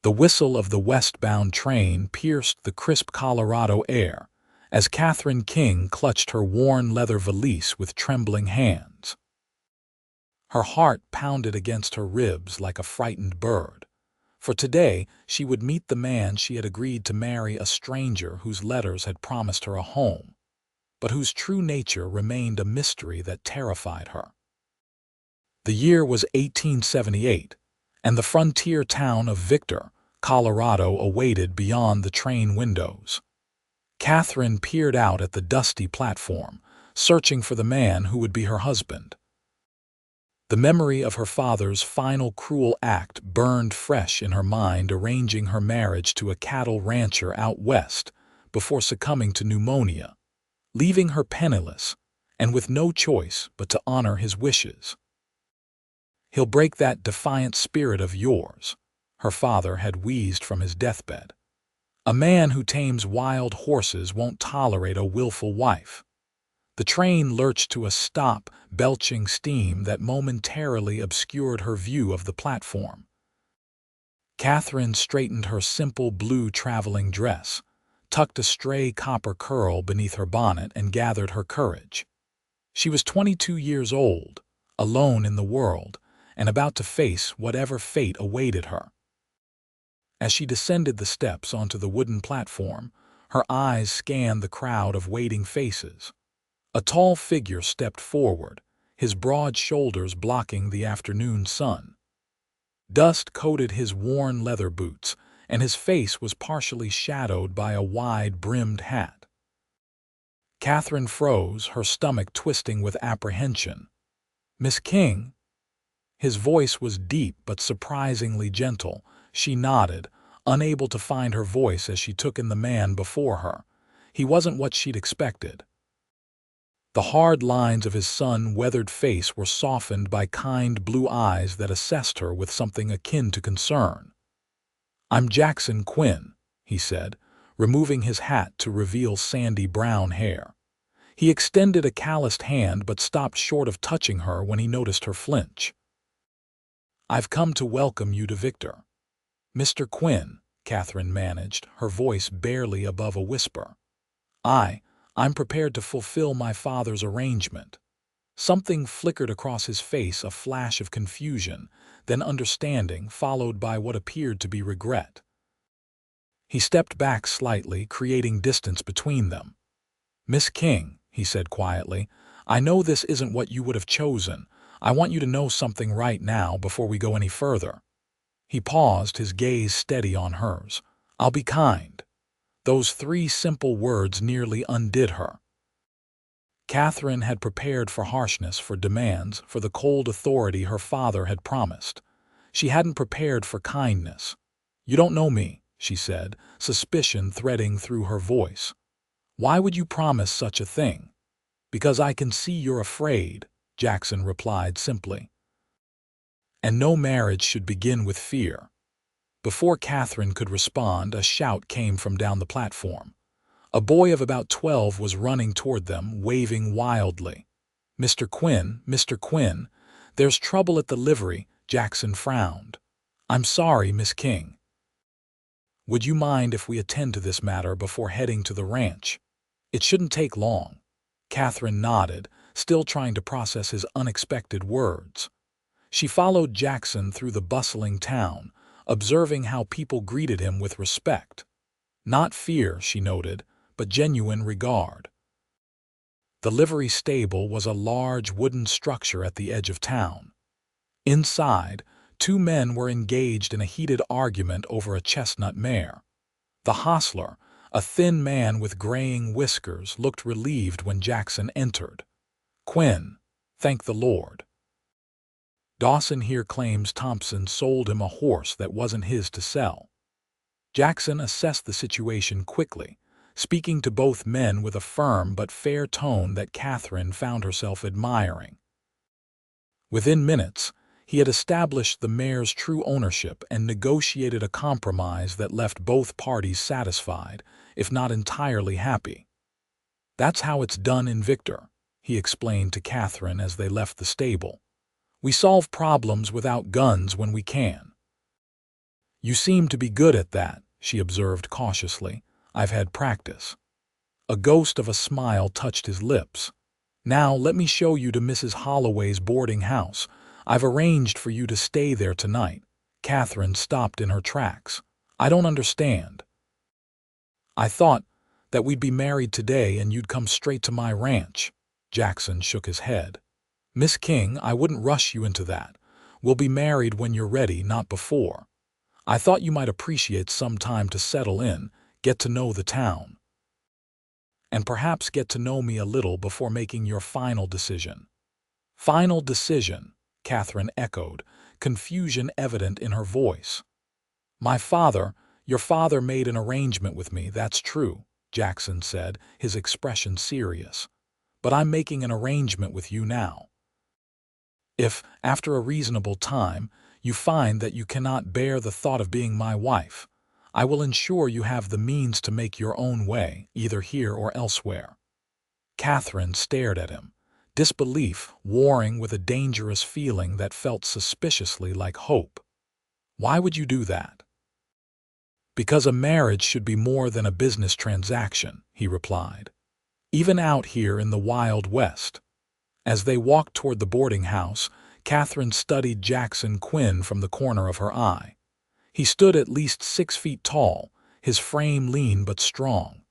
The whistle of the westbound train pierced the crisp Colorado air as Katherine King clutched her worn leather valise with trembling hands. Her heart pounded against her ribs like a frightened bird, for today she would meet the man she had agreed to marry, a stranger whose letters had promised her a home, but whose true nature remained a mystery that terrified her. The year was 1878, and the frontier town of Victor, Colorado, awaited beyond the train windows. Katherine peered out at the dusty platform, searching for the man who would be her husband. The memory of her father's final cruel act burned fresh in her mind, arranging her marriage to a cattle rancher out west before succumbing to pneumonia, leaving her penniless and with no choice but to honor his wishes. "He'll break that defiant spirit of yours," her father had wheezed from his deathbed. "A man who tames wild horses won't tolerate a willful wife." The train lurched to a stop, belching steam that momentarily obscured her view of the platform. Katherine straightened her simple blue traveling dress, tucked a stray copper curl beneath her bonnet, and gathered her courage. She was 22 years old, alone in the world, and about to face whatever fate awaited her. As she descended the steps onto the wooden platform, her eyes scanned the crowd of waiting faces. A tall figure stepped forward, his broad shoulders blocking the afternoon sun. Dust coated his worn leather boots, and his face was partially shadowed by a wide-brimmed hat. Katherine froze, her stomach twisting with apprehension. "Miss King?" His voice was deep but surprisingly gentle. She nodded, unable to find her voice as she took in the man before her. He wasn't what she'd expected. The hard lines of his sun-weathered face were softened by kind blue eyes that assessed her with something akin to concern. "I'm Jackson Quinn," he said, removing his hat to reveal sandy brown hair. He extended a calloused hand but stopped short of touching her when he noticed her flinch. "I've come to welcome you to Victor." "Mr. Quinn," Katherine managed, her voice barely above a whisper. I'm prepared to fulfill my father's arrangement." Something flickered across his face, a flash of confusion, then understanding, followed by what appeared to be regret. He stepped back slightly, creating distance between them. "Miss King," he said quietly, "I know this isn't what you would have chosen. I want you to know something right now before we go any further." He paused, his gaze steady on hers. "I'll be kind." Those three simple words nearly undid her. Katherine had prepared for harshness, for demands, for the cold authority her father had promised. She hadn't prepared for kindness. "You don't know me," she said, suspicion threading through her voice. "Why would you promise such a thing?" "Because I can see you're afraid," Jackson replied simply. "And no marriage should begin with fear." Before Katherine could respond, a shout came from down the platform. A boy of about 12 was running toward them, waving wildly. "Mr. Quinn, Mr. Quinn, there's trouble at the livery," Jackson frowned. "I'm sorry, Miss King." "Would you mind if we attend to this matter before heading to the ranch?" "It shouldn't take long." Katherine nodded, still trying to process his unexpected words. She followed Jackson through the bustling town, observing how people greeted him with respect. Not fear, she noted, but genuine regard. The livery stable was a large wooden structure at the edge of town. Inside, two men were engaged in a heated argument over a chestnut mare. The hostler, a thin man with graying whiskers, looked relieved when Jackson entered. "Quinn, thank the Lord. Dawson here claims Thompson sold him a horse that wasn't his to sell." Jackson assessed the situation quickly, speaking to both men with a firm but fair tone that Katherine found herself admiring. Within minutes, he had established the mare's true ownership and negotiated a compromise that left both parties satisfied, if not entirely happy. "That's how it's done in Victor," he explained to Katherine as they left the stable. "We solve problems without guns when we can." You seem to be good at that, she observed cautiously. I've had practice. A ghost of a smile touched his lips. Now let me show you to Mrs. Holloway's boarding house. I've arranged for you to stay there tonight. Katherine stopped in her tracks. I don't understand. I thought that we'd be married today and you'd come straight to my ranch. Jackson shook his head. Miss King, I wouldn't rush you into that. We'll be married when you're ready, not before. I thought you might appreciate some time to settle in, get to know the town, and perhaps get to know me a little before making your final decision. Final decision, Katherine echoed, confusion evident in her voice. Your father made an arrangement with me, that's true, Jackson said, his expression serious. But I'm making an arrangement with you now. If, after a reasonable time, you find that you cannot bear the thought of being my wife, I will ensure you have the means to make your own way, either here or elsewhere. Katherine stared at him, disbelief warring with a dangerous feeling that felt suspiciously like hope. Why would you do that? Because a marriage should be more than a business transaction, he replied. Even out here in the Wild West. As they walked toward the boarding house, Katherine studied Jackson Quinn from the corner of her eye. He stood at least 6 feet tall, his frame lean but strong.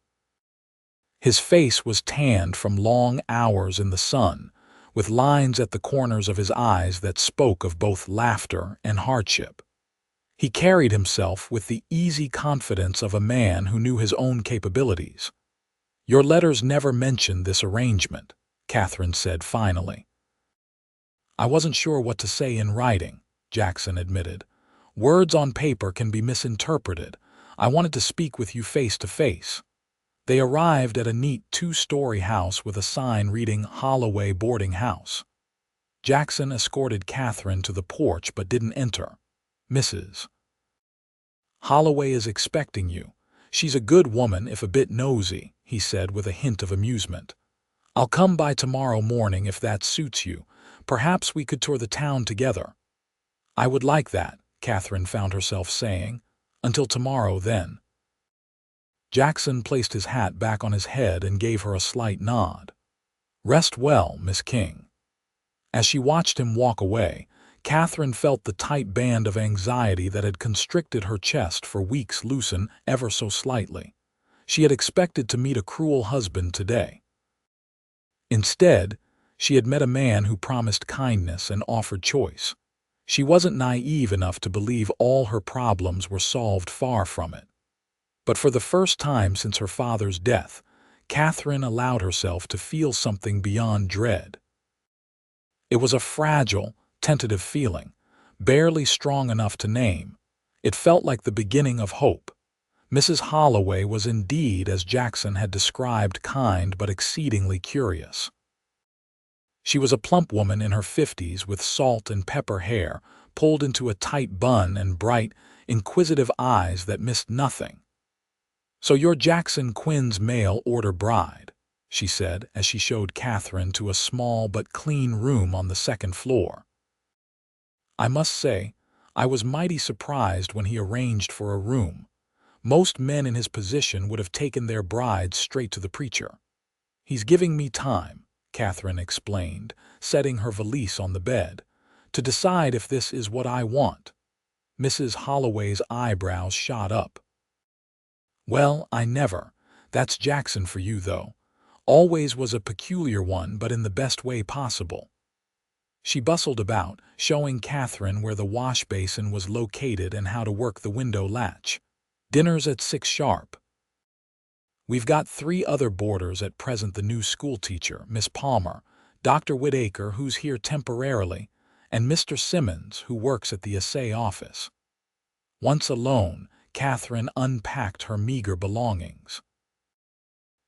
His face was tanned from long hours in the sun, with lines at the corners of his eyes that spoke of both laughter and hardship. He carried himself with the easy confidence of a man who knew his own capabilities. Your letters never mentioned this arrangement, Katherine said finally. I wasn't sure what to say in writing, Jackson admitted. Words on paper can be misinterpreted. I wanted to speak with you face to face. They arrived at a neat 2-story house with a sign reading Holloway Boarding House. Jackson escorted Katherine to the porch but didn't enter. Mrs. Holloway is expecting you. She's a good woman if a bit nosy, he said with a hint of amusement. I'll come by tomorrow morning if that suits you. Perhaps we could tour the town together. I would like that, Katherine found herself saying. Until tomorrow, then. Jackson placed his hat back on his head and gave her a slight nod. Rest well, Miss King. As she watched him walk away, Katherine felt the tight band of anxiety that had constricted her chest for weeks loosen ever so slightly. She had expected to meet a cruel husband today. Instead, she had met a man who promised kindness and offered choice. She wasn't naive enough to believe all her problems were solved, far from it. But for the first time since her father's death, Katherine allowed herself to feel something beyond dread. It was a fragile, tentative feeling, barely strong enough to name. It felt like the beginning of hope. Mrs. Holloway was indeed, as Jackson had described, kind but exceedingly curious. She was a plump woman in her 50s with salt and pepper hair pulled into a tight bun and bright, inquisitive eyes that missed nothing. So you're Jackson Quinn's mail-order bride, she said as she showed Katherine to a small but clean room on the 2nd floor. I must say, I was mighty surprised when he arranged for a room. Most men in his position would have taken their brides straight to the preacher. He's giving me time, Katherine explained, setting her valise on the bed, to decide if this is what I want. Mrs. Holloway's eyebrows shot up. Well, I never. That's Jackson for you, though. Always was a peculiar one, but in the best way possible. She bustled about, showing Katherine where the wash basin was located and how to work the window latch. Dinner's at 6 sharp. We've got 3 other boarders at present: the new schoolteacher, Miss Palmer, Dr. Whitaker, who's here temporarily, and Mr. Simmons, who works at the assay office. Once alone, Katherine unpacked her meager belongings.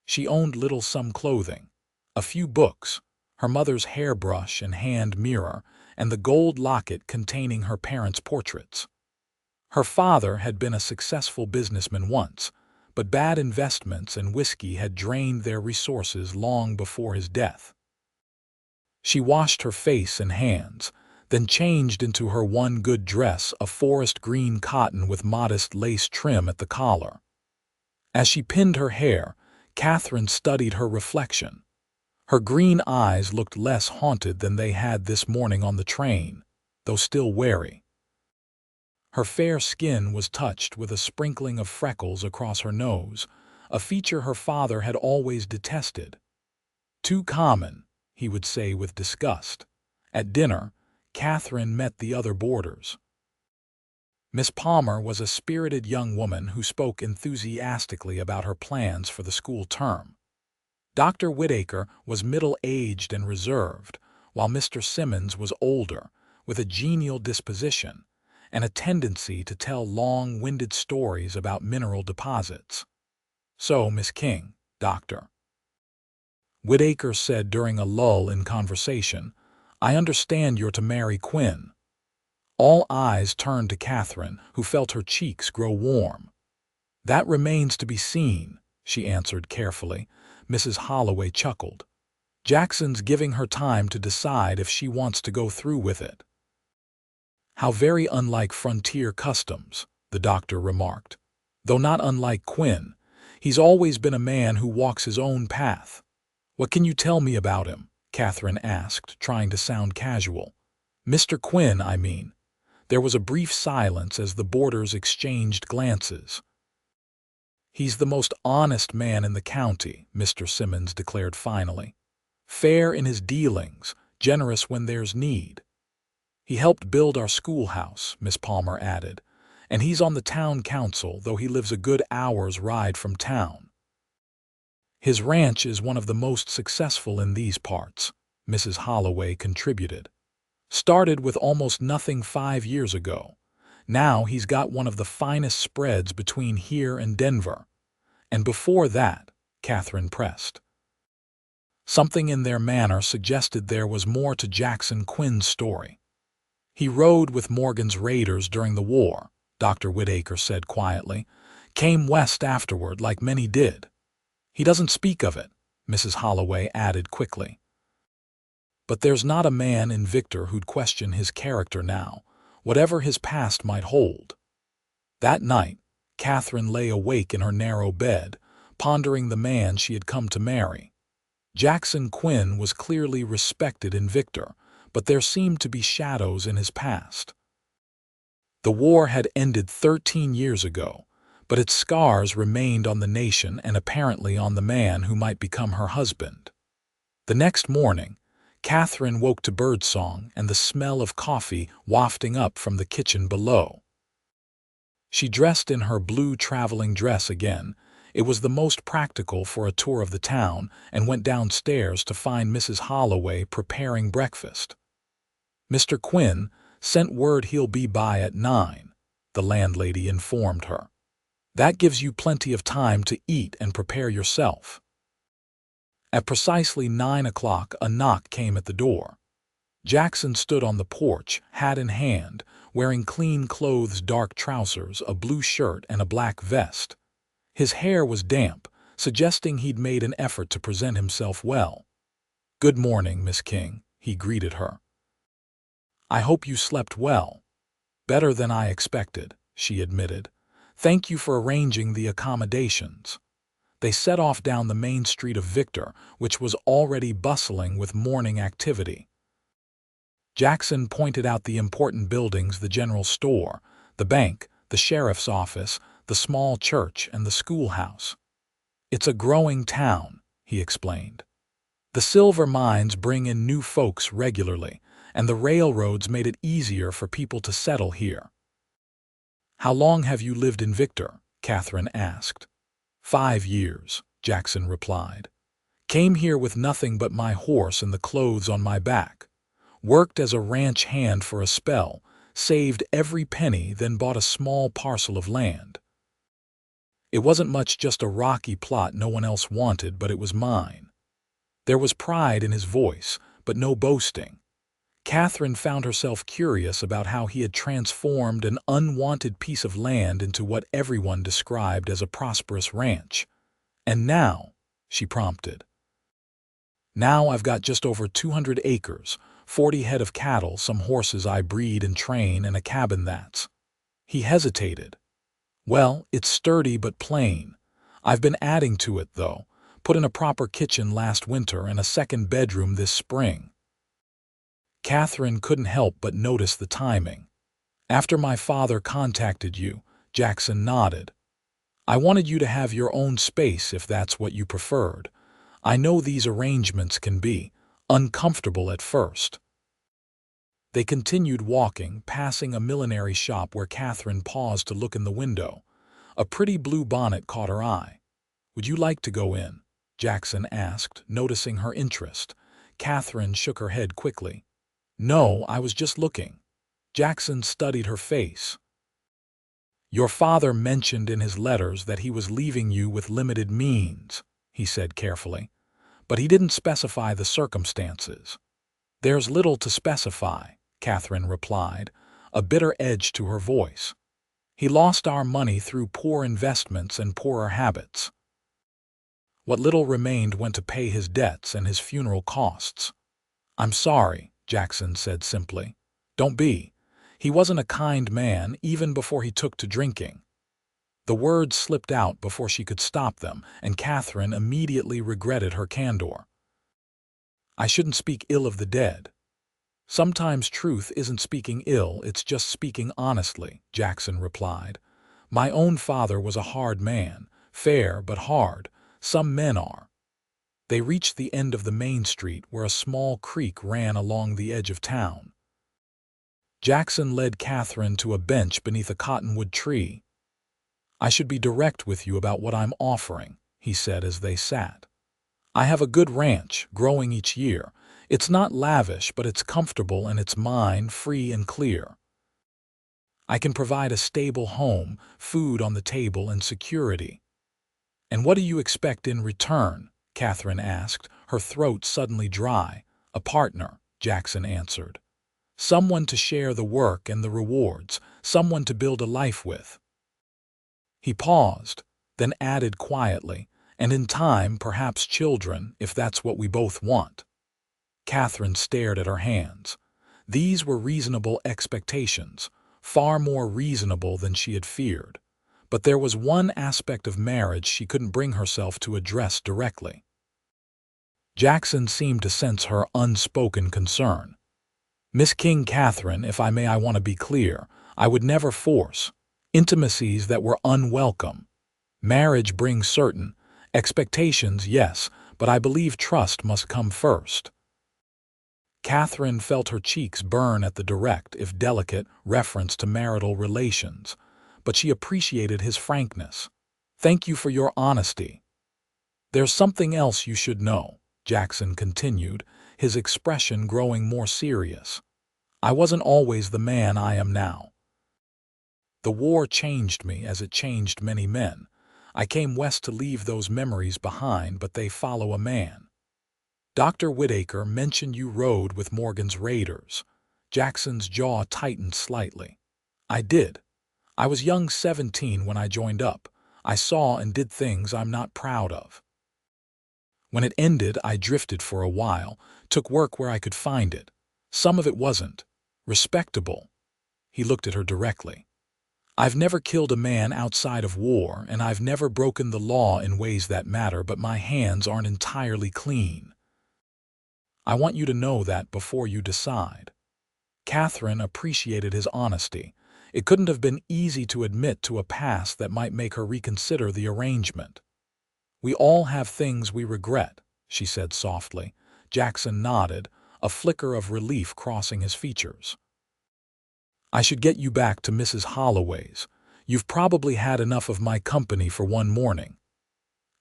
She owned little some clothing, a few books, her mother's hairbrush and hand mirror, and the gold locket containing her parents' portraits. Her father had been a successful businessman once, but bad investments and whiskey had drained their resources long before his death. She washed her face and hands, then changed into her one good dress, a forest green cotton with modest lace trim at the collar. As she pinned her hair, Katherine studied her reflection. Her green eyes looked less haunted than they had this morning on the train, though still wary. Her fair skin was touched with a sprinkling of freckles across her nose, a feature her father had always detested. "Too common," he would say with disgust. At dinner, Katherine met the other boarders. Miss Palmer was a spirited young woman who spoke enthusiastically about her plans for the school term. Dr. Whittaker was middle-aged and reserved, while Mr. Simmons was older, with a genial disposition and a tendency to tell long-winded stories about mineral deposits. "So, Miss King, Dr. Whittaker said during a lull in conversation, I understand you're to marry Quinn." All eyes turned to Katherine, who felt her cheeks grow warm. "That remains to be seen," she answered carefully. Mrs. Holloway chuckled. "Jackson's giving her time to decide if she wants to go through with it." "How very unlike frontier customs," the doctor remarked. "Though not unlike Quinn. He's always been a man who walks his own path." "What can you tell me about him?" Katherine asked, trying to sound casual. "Mr. Quinn, I mean." There was a brief silence as the boarders exchanged glances. "He's the most honest man in the county," Mr. Simmons declared finally. "Fair in his dealings, generous when there's need. He helped build our schoolhouse," Miss Palmer added, "and he's on the town council, though he lives a good hour's ride from town. His ranch is one of the most successful in these parts," Mrs. Holloway contributed. "Started with almost nothing 5 years ago. Now he's got one of the finest spreads between here and Denver. And before that," Katherine pressed. Something in their manner suggested there was more to Jackson Quinn's story. "He rode with Morgan's raiders during the war," Dr. Whittaker said quietly. "Came west afterward, like many did." "He doesn't speak of it," Mrs. Holloway added quickly. "But there's not a man in Victor who'd question his character now, whatever his past might hold." That night, Katherine lay awake in her narrow bed, pondering the man she had come to marry. Jackson Quinn was clearly respected in Victor, but there seemed to be shadows in his past. The war had ended 13 years ago, but its scars remained on the nation and apparently on the man who might become her husband. The next morning, Katherine woke to birdsong and the smell of coffee wafting up from the kitchen below. She dressed in her blue traveling dress again. It was the most practical for a tour of the town, and went downstairs to find Mrs. Holloway preparing breakfast. "Mr. Quinn sent word he'll be by at 9, the landlady informed her. "That gives you plenty of time to eat and prepare yourself." At precisely 9 o'clock, a knock came at the door. Jackson stood on the porch, hat in hand, wearing clean clothes, dark trousers, a blue shirt, and a black vest. His hair was damp, suggesting he'd made an effort to present himself well. "Good morning, Miss King," he greeted her. "I hope you slept well." "Better than I expected," she admitted. "Thank you for arranging the accommodations." They set off down the main street of Victor, which was already bustling with morning activity. Jackson pointed out the important buildings: the general store, the bank, the sheriff's office, the small church, and the schoolhouse. "It's a growing town," he explained. "The silver mines bring in new folks regularly, and the railroads made it easier for people to settle here." "How long have you lived in Victor?" Katherine asked. 5 years, Jackson replied. "Came here with nothing but my horse and the clothes on my back. Worked as a ranch hand for a spell, saved every penny, then bought a small parcel of land. It wasn't much, just a rocky plot no one else wanted, but it was mine." There was pride in his voice, but no boasting. Katherine found herself curious about how he had transformed an unwanted piece of land into what everyone described as a prosperous ranch. "And now?" she prompted. "Now I've got just over 200 acres, 40 head of cattle, some horses I breed and train, and a cabin that's—" He hesitated. "Well, it's sturdy but plain. I've been adding to it, though. Put in a proper kitchen last winter and a second bedroom this spring." Katherine couldn't help but notice the timing. "After my father contacted you," Jackson nodded. "I wanted you to have your own space if that's what you preferred. I know these arrangements can be uncomfortable at first." They continued walking, passing a millinery shop where Katherine paused to look in the window. A pretty blue bonnet caught her eye. "Would you like to go in?" Jackson asked, noticing her interest. Katherine shook her head quickly. "No, I was just looking." Jackson studied her face. "Your father mentioned in his letters that he was leaving you with limited means," he said carefully. "But he didn't specify the circumstances." "There's little to specify," Katherine replied, a bitter edge to her voice. "He lost our money through poor investments and poorer habits. What little remained went to pay his debts and his funeral costs." "I'm sorry," Jackson said simply. "Don't be. He wasn't a kind man even before he took to drinking." The words slipped out before she could stop them, and Katherine immediately regretted her candor. "I shouldn't speak ill of the dead." "Sometimes truth isn't speaking ill, it's just speaking honestly," Jackson replied. "My own father was a hard man, fair but hard. Some men are." They reached the end of the main street where a small creek ran along the edge of town. Jackson led Katherine to a bench beneath a cottonwood tree. "I should be direct with you about what I'm offering," he said as they sat. "I have a good ranch, growing each year. It's not lavish, but it's comfortable and it's mine, free and clear. I can provide a stable home, food on the table, and security." "And what do you expect in return?" Katherine asked, her throat suddenly dry. "A partner," Jackson answered. "Someone to share the work and the rewards, someone to build a life with." He paused, then added quietly, "And in time, perhaps children, if that's what we both want." Katherine stared at her hands. These were reasonable expectations, far more reasonable than she had feared. But there was one aspect of marriage she couldn't bring herself to address directly. Jackson seemed to sense her unspoken concern. "Miss King, Katherine, if I may, I want to be clear. I would never force intimacies that were unwelcome. Marriage brings certain expectations, yes, but I believe trust must come first." Katherine felt her cheeks burn at the direct, if delicate, reference to marital relations, but she appreciated his frankness. "Thank you for your honesty." "There's something else you should know," Jackson continued, his expression growing more serious. "I wasn't always the man I am now. The war changed me as it changed many men. I came west to leave those memories behind, but they follow a man. Dr. Whitaker mentioned you rode with Morgan's raiders." Jackson's jaw tightened slightly. "I did. I was young, 17 when I joined up. I saw and did things I'm not proud of. When it ended, I drifted for a while, took work where I could find it. Some of it wasn't respectable." He looked at her directly. "I've never killed a man outside of war, and I've never broken the law in ways that matter, but my hands aren't entirely clean. I want you to know that before you decide." Katherine appreciated his honesty. It couldn't have been easy to admit to a past that might make her reconsider the arrangement. "We all have things we regret," she said softly. Jackson nodded, a flicker of relief crossing his features. "I should get you back to Mrs. Holloway's. You've probably had enough of my company for one morning."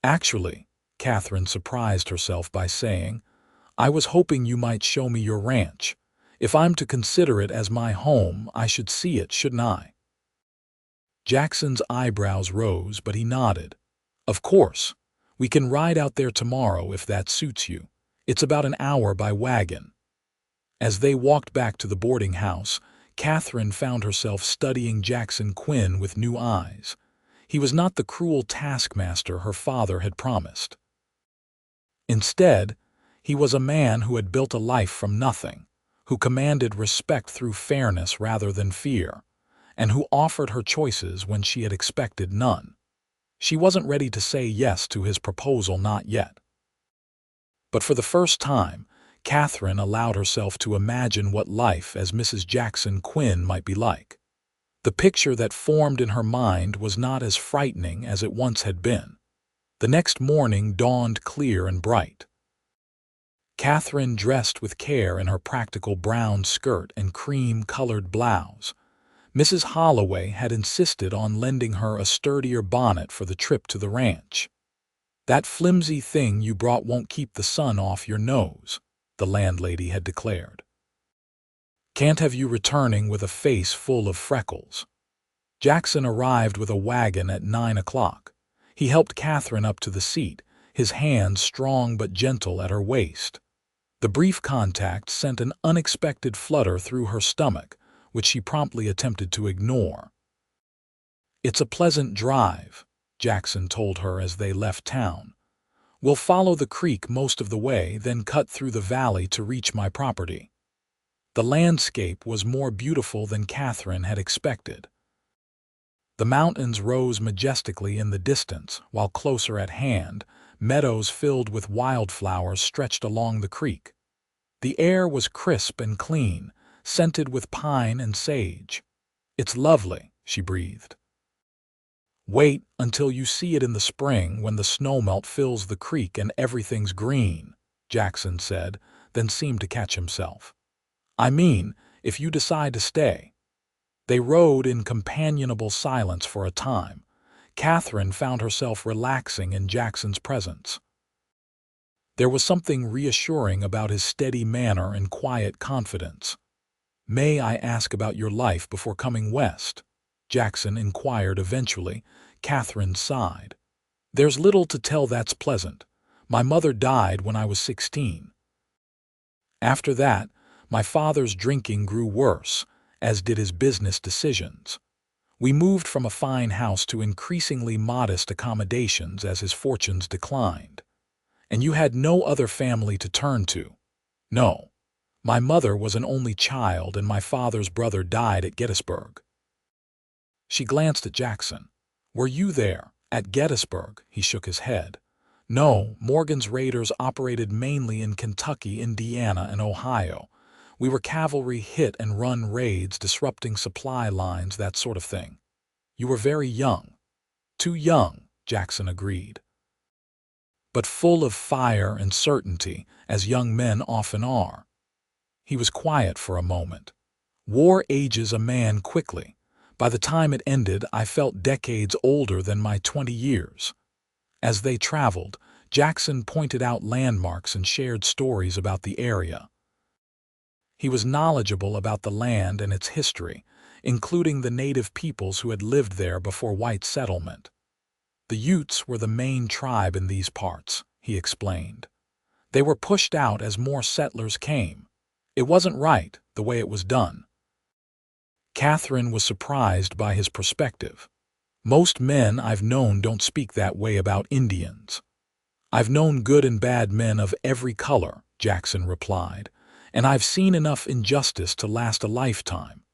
"Actually," Katherine surprised herself by saying, "I was hoping you might show me your ranch. If I'm to consider it as my home, I should see it, shouldn't I?" Jackson's eyebrows rose, but he nodded. "Of course. We can ride out there tomorrow if that suits you. It's about an hour by wagon." As they walked back to the boarding house, Katherine found herself studying Jackson Quinn with new eyes. He was not the cruel taskmaster her father had promised. Instead, he was a man who had built a life from nothing, who commanded respect through fairness rather than fear, and who offered her choices when she had expected none. She wasn't ready to say yes to his proposal, not yet. But for the first time, Katherine allowed herself to imagine what life as Mrs. Jackson Quinn might be like. The picture that formed in her mind was not as frightening as it once had been. The next morning dawned clear and bright. Katherine dressed with care in her practical brown skirt and cream-colored blouse. Mrs. Holloway had insisted on lending her a sturdier bonnet for the trip to the ranch. "That flimsy thing you brought won't keep the sun off your nose," the landlady had declared. "Can't have you returning with a face full of freckles." Jackson arrived with a wagon at 9 o'clock. He helped Katherine up to the seat, his hands strong but gentle at her waist. The brief contact sent an unexpected flutter through her stomach, which she promptly attempted to ignore. "It's a pleasant drive," Jackson told her as they left town. "We'll follow the creek most of the way, then cut through the valley to reach my property." The landscape was more beautiful than Katherine had expected. The mountains rose majestically in the distance, while closer at hand, meadows filled with wildflowers stretched along the creek. The air was crisp and clean, scented with pine and sage. "It's lovely," she breathed. "Wait until you see it in the spring when the snowmelt fills the creek and everything's green," Jackson said, then seemed to catch himself. "I mean, if you decide to stay." They rode in companionable silence for a time. Katherine found herself relaxing in Jackson's presence. There was something reassuring about his steady manner and quiet confidence. "May I ask about your life before coming west?" Jackson inquired eventually. Katherine sighed. "There's little to tell that's pleasant. My mother died when I was 16. After that, my father's drinking grew worse, as did his business decisions. We moved from a fine house to increasingly modest accommodations as his fortunes declined. And you had no other family to turn to?" "No. My mother was an only child and my father's brother died at Gettysburg." She glanced at Jackson. "Were you there, at Gettysburg?" He shook his head. "No, Morgan's raiders operated mainly in Kentucky, Indiana, and Ohio. We were cavalry hit-and-run raids, disrupting supply lines, that sort of thing." "You were very young." "Too young," Jackson agreed. "But full of fire and certainty, as young men often are." He was quiet for a moment. "War ages a man quickly. By the time it ended, I felt decades older than my 20 years. As they traveled, Jackson pointed out landmarks and shared stories about the area. He was knowledgeable about the land and its history, including the native peoples who had lived there before white settlement. "The Utes were the main tribe in these parts," he explained. "They were pushed out as more settlers came. It wasn't right, the way it was done." Katherine was surprised by his perspective. "Most men I've known don't speak that way about Indians." "I've known good and bad men of every color," Jackson replied, "and I've seen enough injustice to last a lifetime."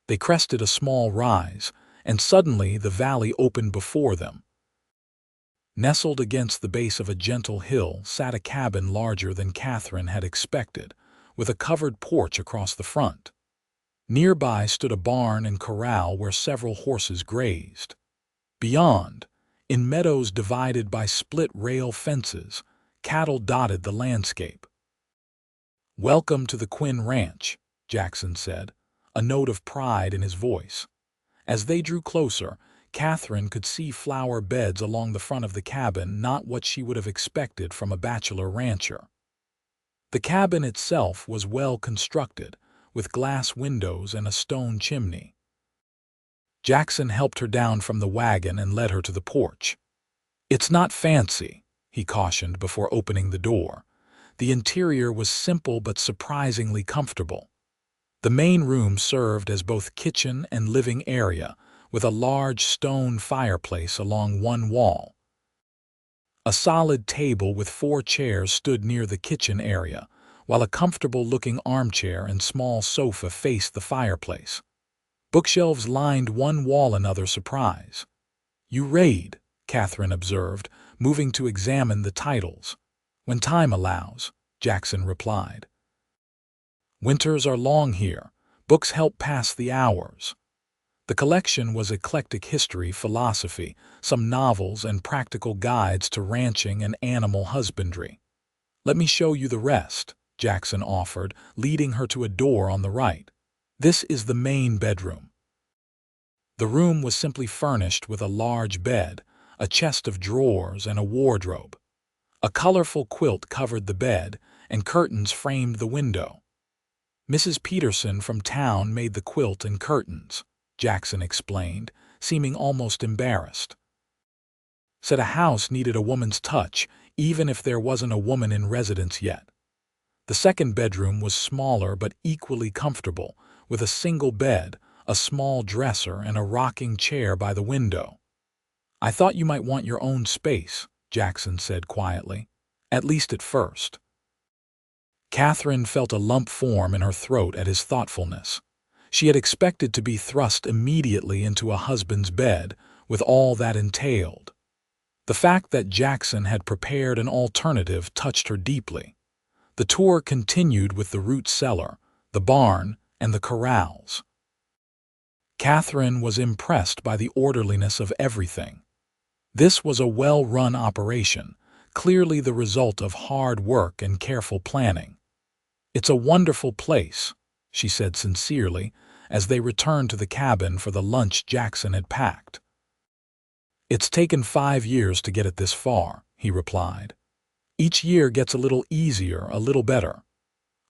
They crested a small rise, and suddenly the valley opened before them. Nestled against the base of a gentle hill sat a cabin larger than Katherine had expected, with a covered porch across the front. Nearby stood a barn and corral where several horses grazed. Beyond, in meadows divided by split rail fences, cattle dotted the landscape. "Welcome to the Quinn Ranch," Jackson said, a note of pride in his voice. As they drew closer, Katherine could see flower beds along the front of the cabin, not what she would have expected from a bachelor rancher. The cabin itself was well constructed, with glass windows and a stone chimney. Jackson helped her down from the wagon and led her to the porch. "It's not fancy," he cautioned before opening the door. The interior was simple but surprisingly comfortable. The main room served as both kitchen and living area, with a large stone fireplace along one wall. A solid table with 4 chairs stood near the kitchen area, while a comfortable-looking armchair and small sofa faced the fireplace. Bookshelves lined one wall, another surprise. "You read," Katherine observed, moving to examine the titles. "When time allows," Jackson replied. "Winters are long here. Books help pass the hours." The collection was eclectic history, philosophy, some novels, and practical guides to ranching and animal husbandry. "Let me show you the rest," Jackson offered, leading her to a door on the right. "This is the main bedroom." The room was simply furnished with a large bed, a chest of drawers, and a wardrobe. A colorful quilt covered the bed, and curtains framed the window. "Mrs. Peterson from town made the quilt and curtains," Jackson explained, seeming almost embarrassed. "Said a house needed a woman's touch, even if there wasn't a woman in residence yet." The second bedroom was smaller but equally comfortable, with a single bed, a small dresser, and a rocking chair by the window. "I thought you might want your own space," Jackson said quietly, "at least at first." Katherine felt a lump form in her throat at his thoughtfulness. She had expected to be thrust immediately into a husband's bed, with all that entailed. The fact that Jackson had prepared an alternative touched her deeply. The tour continued with the root cellar, the barn, and the corrals. Katherine was impressed by the orderliness of everything. This was a well-run operation, clearly the result of hard work and careful planning. "It's a wonderful place," she said sincerely, as they returned to the cabin for the lunch Jackson had packed. "It's taken 5 years to get it this far," he replied. "Each year gets a little easier, a little better."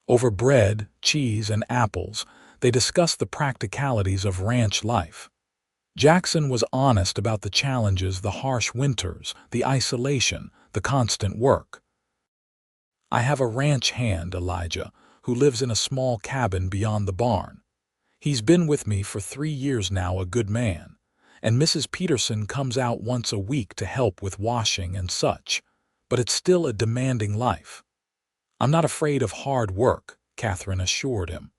Over bread, cheese, and apples, they discussed the practicalities of ranch life. Jackson was honest about the challenges, the harsh winters, the isolation, the constant work. "I have a ranch hand, Elijah, who lives in a small cabin beyond the barn. He's been with me for 3 years now, a good man, and Mrs. Peterson comes out once a week to help with washing and such, but it's still a demanding life." "I'm not afraid of hard work," Katherine assured him.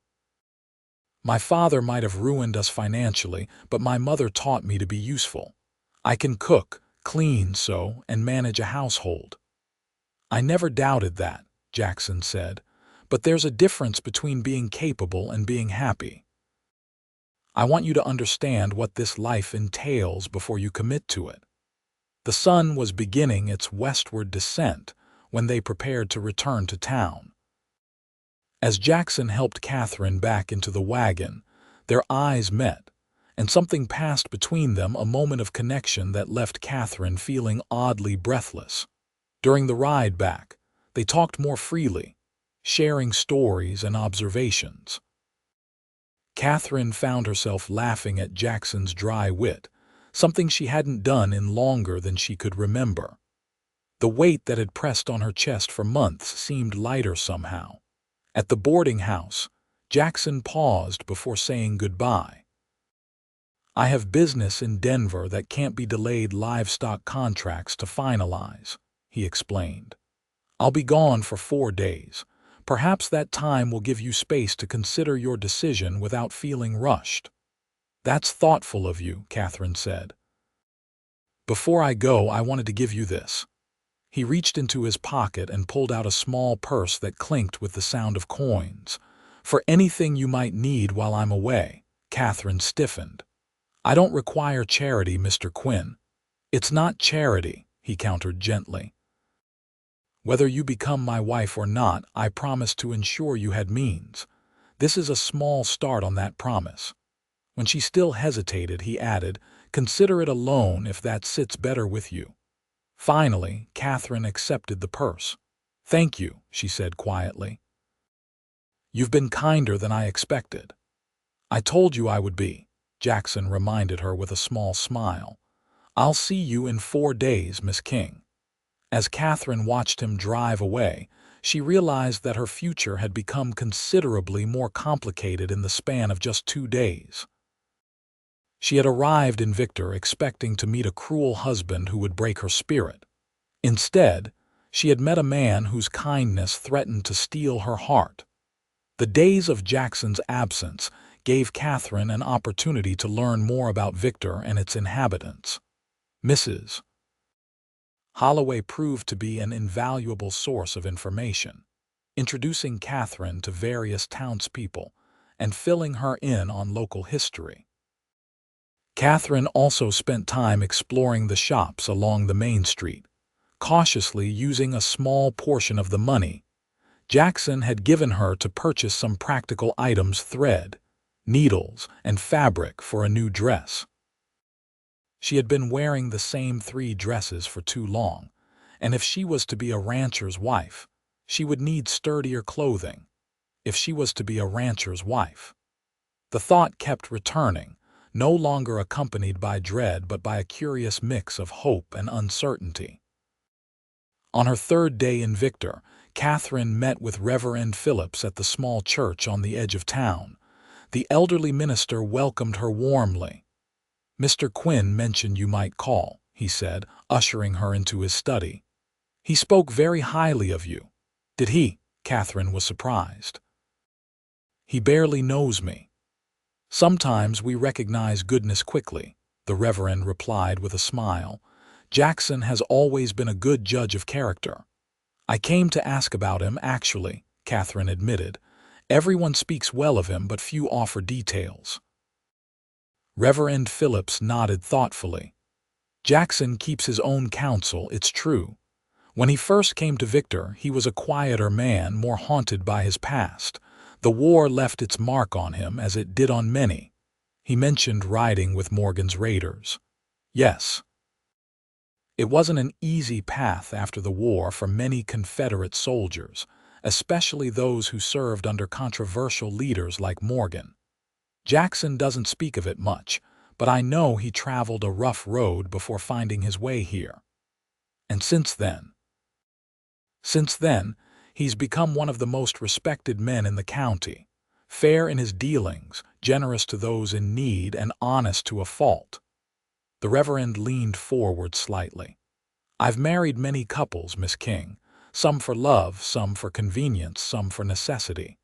"My father might have ruined us financially, but my mother taught me to be useful. I can cook, clean, sew, and manage a household." "I never doubted that," Jackson said, "but there's a difference between being capable and being happy. I want you to understand what this life entails before you commit to it." The sun was beginning its westward descent when they prepared to return to town. As Jackson helped Katherine back into the wagon, their eyes met, and something passed between them, a moment of connection that left Katherine feeling oddly breathless. During the ride back, they talked more freely, sharing stories and observations. Katherine found herself laughing at Jackson's dry wit, something she hadn't done in longer than she could remember. The weight that had pressed on her chest for months seemed lighter somehow. At the boarding house, Jackson paused before saying goodbye. "I have business in Denver that can't be delayed, livestock contracts to finalize," he explained. "I'll be gone for 4 days. Perhaps that time will give you space to consider your decision without feeling rushed." "That's thoughtful of you," Katherine said. "Before I go, I wanted to give you this." He reached into his pocket and pulled out a small purse that clinked with the sound of coins. "For anything you might need while I'm away." Katherine stiffened. "I don't require charity, Mr. Quinn." "It's not charity," he countered gently. "Whether you become my wife or not, I promised to ensure you had means. This is a small start on that promise." When she still hesitated, he added, "Consider it a loan if that sits better with you." Finally, Katherine accepted the purse. "Thank you," she said quietly. "You've been kinder than I expected." "I told you I would be," Jackson reminded her with a small smile. "I'll see you in 4 days, Miss King." As Katherine watched him drive away, she realized that her future had become considerably more complicated in the span of just 2 days. She had arrived in Victor expecting to meet a cruel husband who would break her spirit. Instead, She had met a man whose kindness threatened to steal her heart. The days of Jackson's absence gave Katherine an opportunity to learn more about Victor and its inhabitants. Mrs. Holloway proved to be an invaluable source of information, introducing Katherine to various townspeople and filling her in on local history. Katherine also spent time exploring the shops along the main street, cautiously using a small portion of the money Jackson had given her to purchase some practical items: thread, needles, and fabric for a new dress. She had been wearing the same 3 dresses for too long, and if she was to be a rancher's wife, she would need sturdier clothing. If she was to be a rancher's wife. The thought kept returning, no longer accompanied by dread but by a curious mix of hope and uncertainty. On her 3rd day in Victor, Katherine met with Reverend Phillips at the small church on the edge of town. The elderly minister welcomed her warmly. "Mr. Quinn mentioned you might call," he said, ushering her into his study. "He spoke very highly of you." "Did he?" Katherine was surprised. "He barely knows me." "Sometimes we recognize goodness quickly," the Reverend replied with a smile. "Jackson has always been a good judge of character." "I came to ask about him, actually," Katherine admitted. "Everyone speaks well of him, but few offer details." Reverend Phillips nodded thoughtfully. "Jackson keeps his own counsel, it's true. When he first came to Victor, he was a quieter man, more haunted by his past. The war left its mark on him, as it did on many." He mentioned riding with Morgan's raiders. "Yes. It wasn't an easy path after the war for many Confederate soldiers, especially those who served under controversial leaders like Morgan. Jackson doesn't speak of it much, but I know he traveled a rough road before finding his way here. And since then, he's become one of the most respected men in the county, fair in his dealings, generous to those in need, and honest to a fault." The Reverend leaned forward slightly. "I've married many couples, Miss King, some for love, some for convenience, some for necessity.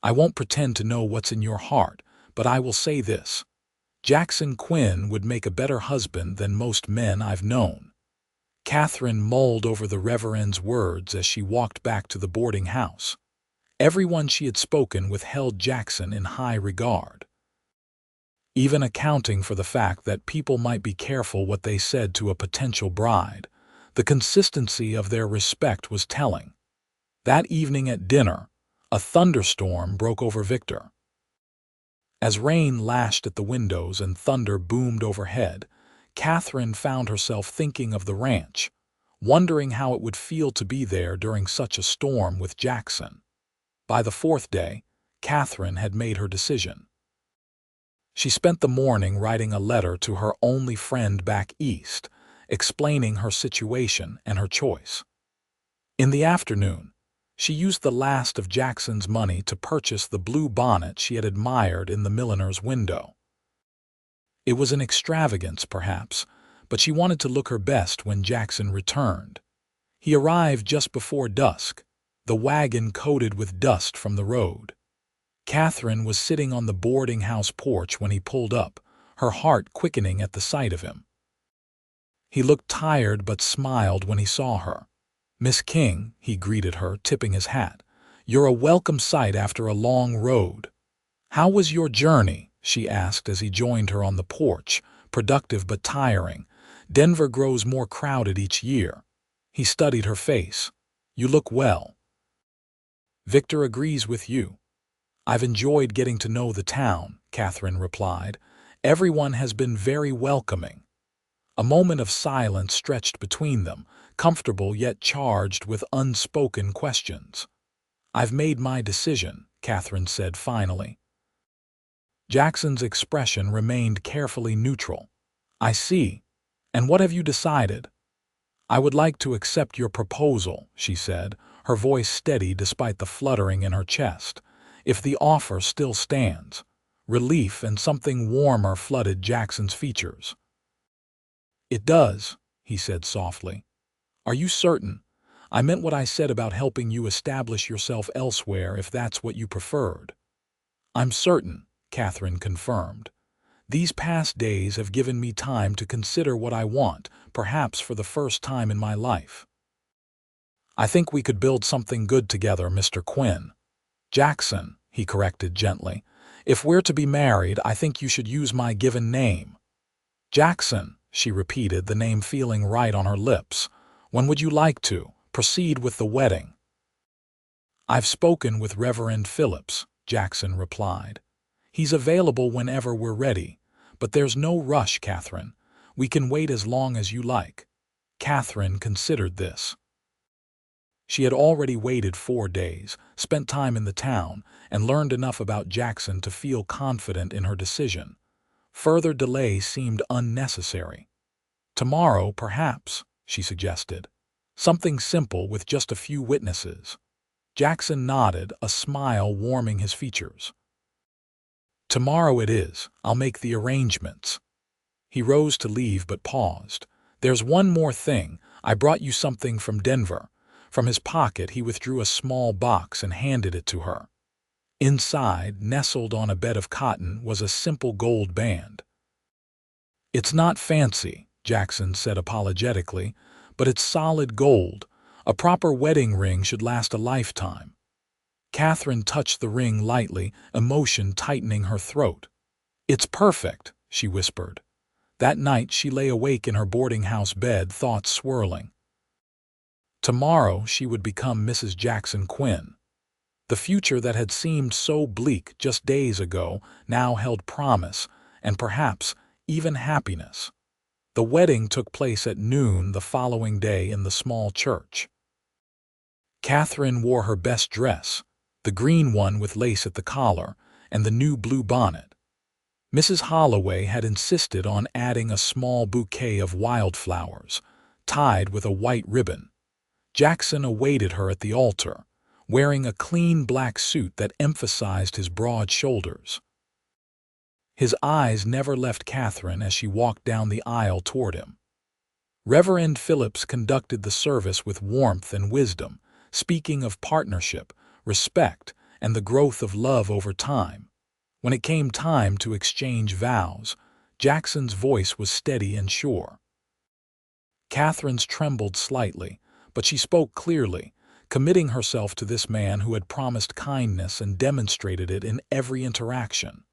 I won't pretend to know what's in your heart, but I will say this. Jackson Quinn would make a better husband than most men I've known." Katherine mulled over the Reverend's words as she walked back to the boarding house. Everyone she had spoken with held Jackson in high regard, even accounting for the fact that people might be careful what they said to a potential bride. The consistency of their respect was telling. That evening at dinner, a thunderstorm broke over Victor. As rain lashed at the windows and thunder boomed overhead, Katherine found herself thinking of the ranch, wondering how it would feel to be there during such a storm with Jackson. By the 4th day, Katherine had made her decision. She spent the morning writing a letter to her only friend back east, explaining her situation and her choice. In the afternoon, she used the last of Jackson's money to purchase the blue bonnet she had admired in the milliner's window. It was an extravagance, perhaps, but she wanted to look her best when Jackson returned. He arrived just before dusk, the wagon coated with dust from the road. Katherine was sitting on the boarding house porch when he pulled up, her heart quickening at the sight of him. He looked tired but smiled when he saw her. "Miss King," he greeted her, tipping his hat. "You're a welcome sight after a long road." "How was your journey?" she asked as he joined her on the porch, productive but tiring. "Denver grows more crowded each year." He studied her face. "You look well." "Victor agrees with you. I've enjoyed getting to know the town," Katherine replied. "Everyone has been very welcoming." A moment of silence stretched between them, comfortable yet charged with unspoken questions. "I've made my decision," Katherine said finally. Jackson's expression remained carefully neutral. "I see. And what have you decided?" "I would like to accept your proposal," she said, her voice steady despite the fluttering in her chest. "If the offer still stands." Relief and something warmer flooded Jackson's features. "It does," he said softly. Are you certain? I meant what I said about helping you establish yourself elsewhere if that's what you preferred. I'm certain, Katherine confirmed. These past days have given me time to consider what I want, perhaps for the first time in my life. I think we could build something good together, Mr. Quinn. Jackson, he corrected gently. If we're to be married, I think you should use my given name. Jackson, she repeated, the name feeling right on her lips. When would you like to proceed with the wedding? I've spoken with Reverend Phillips, Jackson replied. He's available whenever we're ready. But there's no rush, Katherine. We can wait as long as you like. Katherine considered this. She had already waited 4 days, spent time in the town, and learned enough about Jackson to feel confident in her decision. Further delay seemed unnecessary. Tomorrow, perhaps, she suggested. Something simple with just a few witnesses. Jackson nodded, a smile warming his features. Tomorrow it is. I'll make the arrangements. He rose to leave but paused. There's one more thing. I brought you something from Denver. From his pocket he withdrew a small box and handed it to her. Inside, nestled on a bed of cotton, was a simple gold band. It's not fancy, Jackson said apologetically, but it's solid gold. A proper wedding ring should last a lifetime. Katherine touched the ring lightly, emotion tightening her throat. It's perfect, she whispered. That night she lay awake in her boarding house bed, thoughts swirling. Tomorrow she would become Mrs. Jackson Quinn. The future that had seemed so bleak just days ago now held promise and perhaps even happiness. The wedding took place at noon the following day in the small church. Katherine wore her best dress, the green one with lace at the collar, and the new blue bonnet. Mrs. Holloway had insisted on adding a small bouquet of wildflowers, tied with a white ribbon. Jackson awaited her at the altar, wearing a clean black suit that emphasized his broad shoulders. His eyes never left Katherine as she walked down the aisle toward him. Reverend Phillips conducted the service with warmth and wisdom, speaking of partnership, respect, and the growth of love over time. When it came time to exchange vows, Jackson's voice was steady and sure. Katherine's trembled slightly, but she spoke clearly, committing herself to this man who had promised kindness and demonstrated it in every interaction.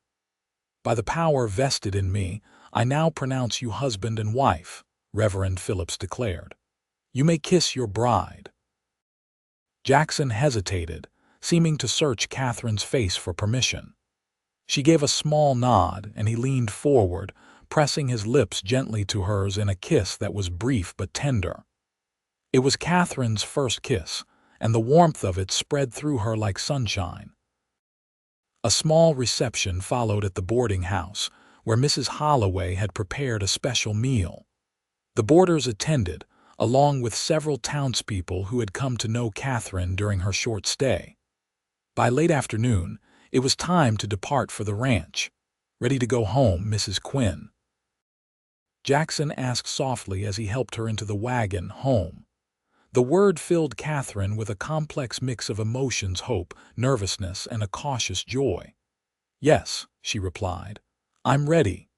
By the power vested in me, I now pronounce you husband and wife, Reverend Phillips declared. You may kiss your bride. Jackson hesitated, seeming to search Katherine's face for permission. She gave a small nod, and he leaned forward, pressing his lips gently to hers in a kiss that was brief but tender. It was Katherine's first kiss, and the warmth of it spread through her like sunshine. A small reception followed at the boarding house, where Mrs. Holloway had prepared a special meal. The boarders attended, along with several townspeople who had come to know Katherine during her short stay. By late afternoon, it was time to depart for the ranch. Ready to go home, Mrs. Quinn? Jackson asked softly as he helped her into the wagon home. The word filled Katherine with a complex mix of emotions, hope, nervousness, and a cautious joy. Yes, she replied. I'm ready.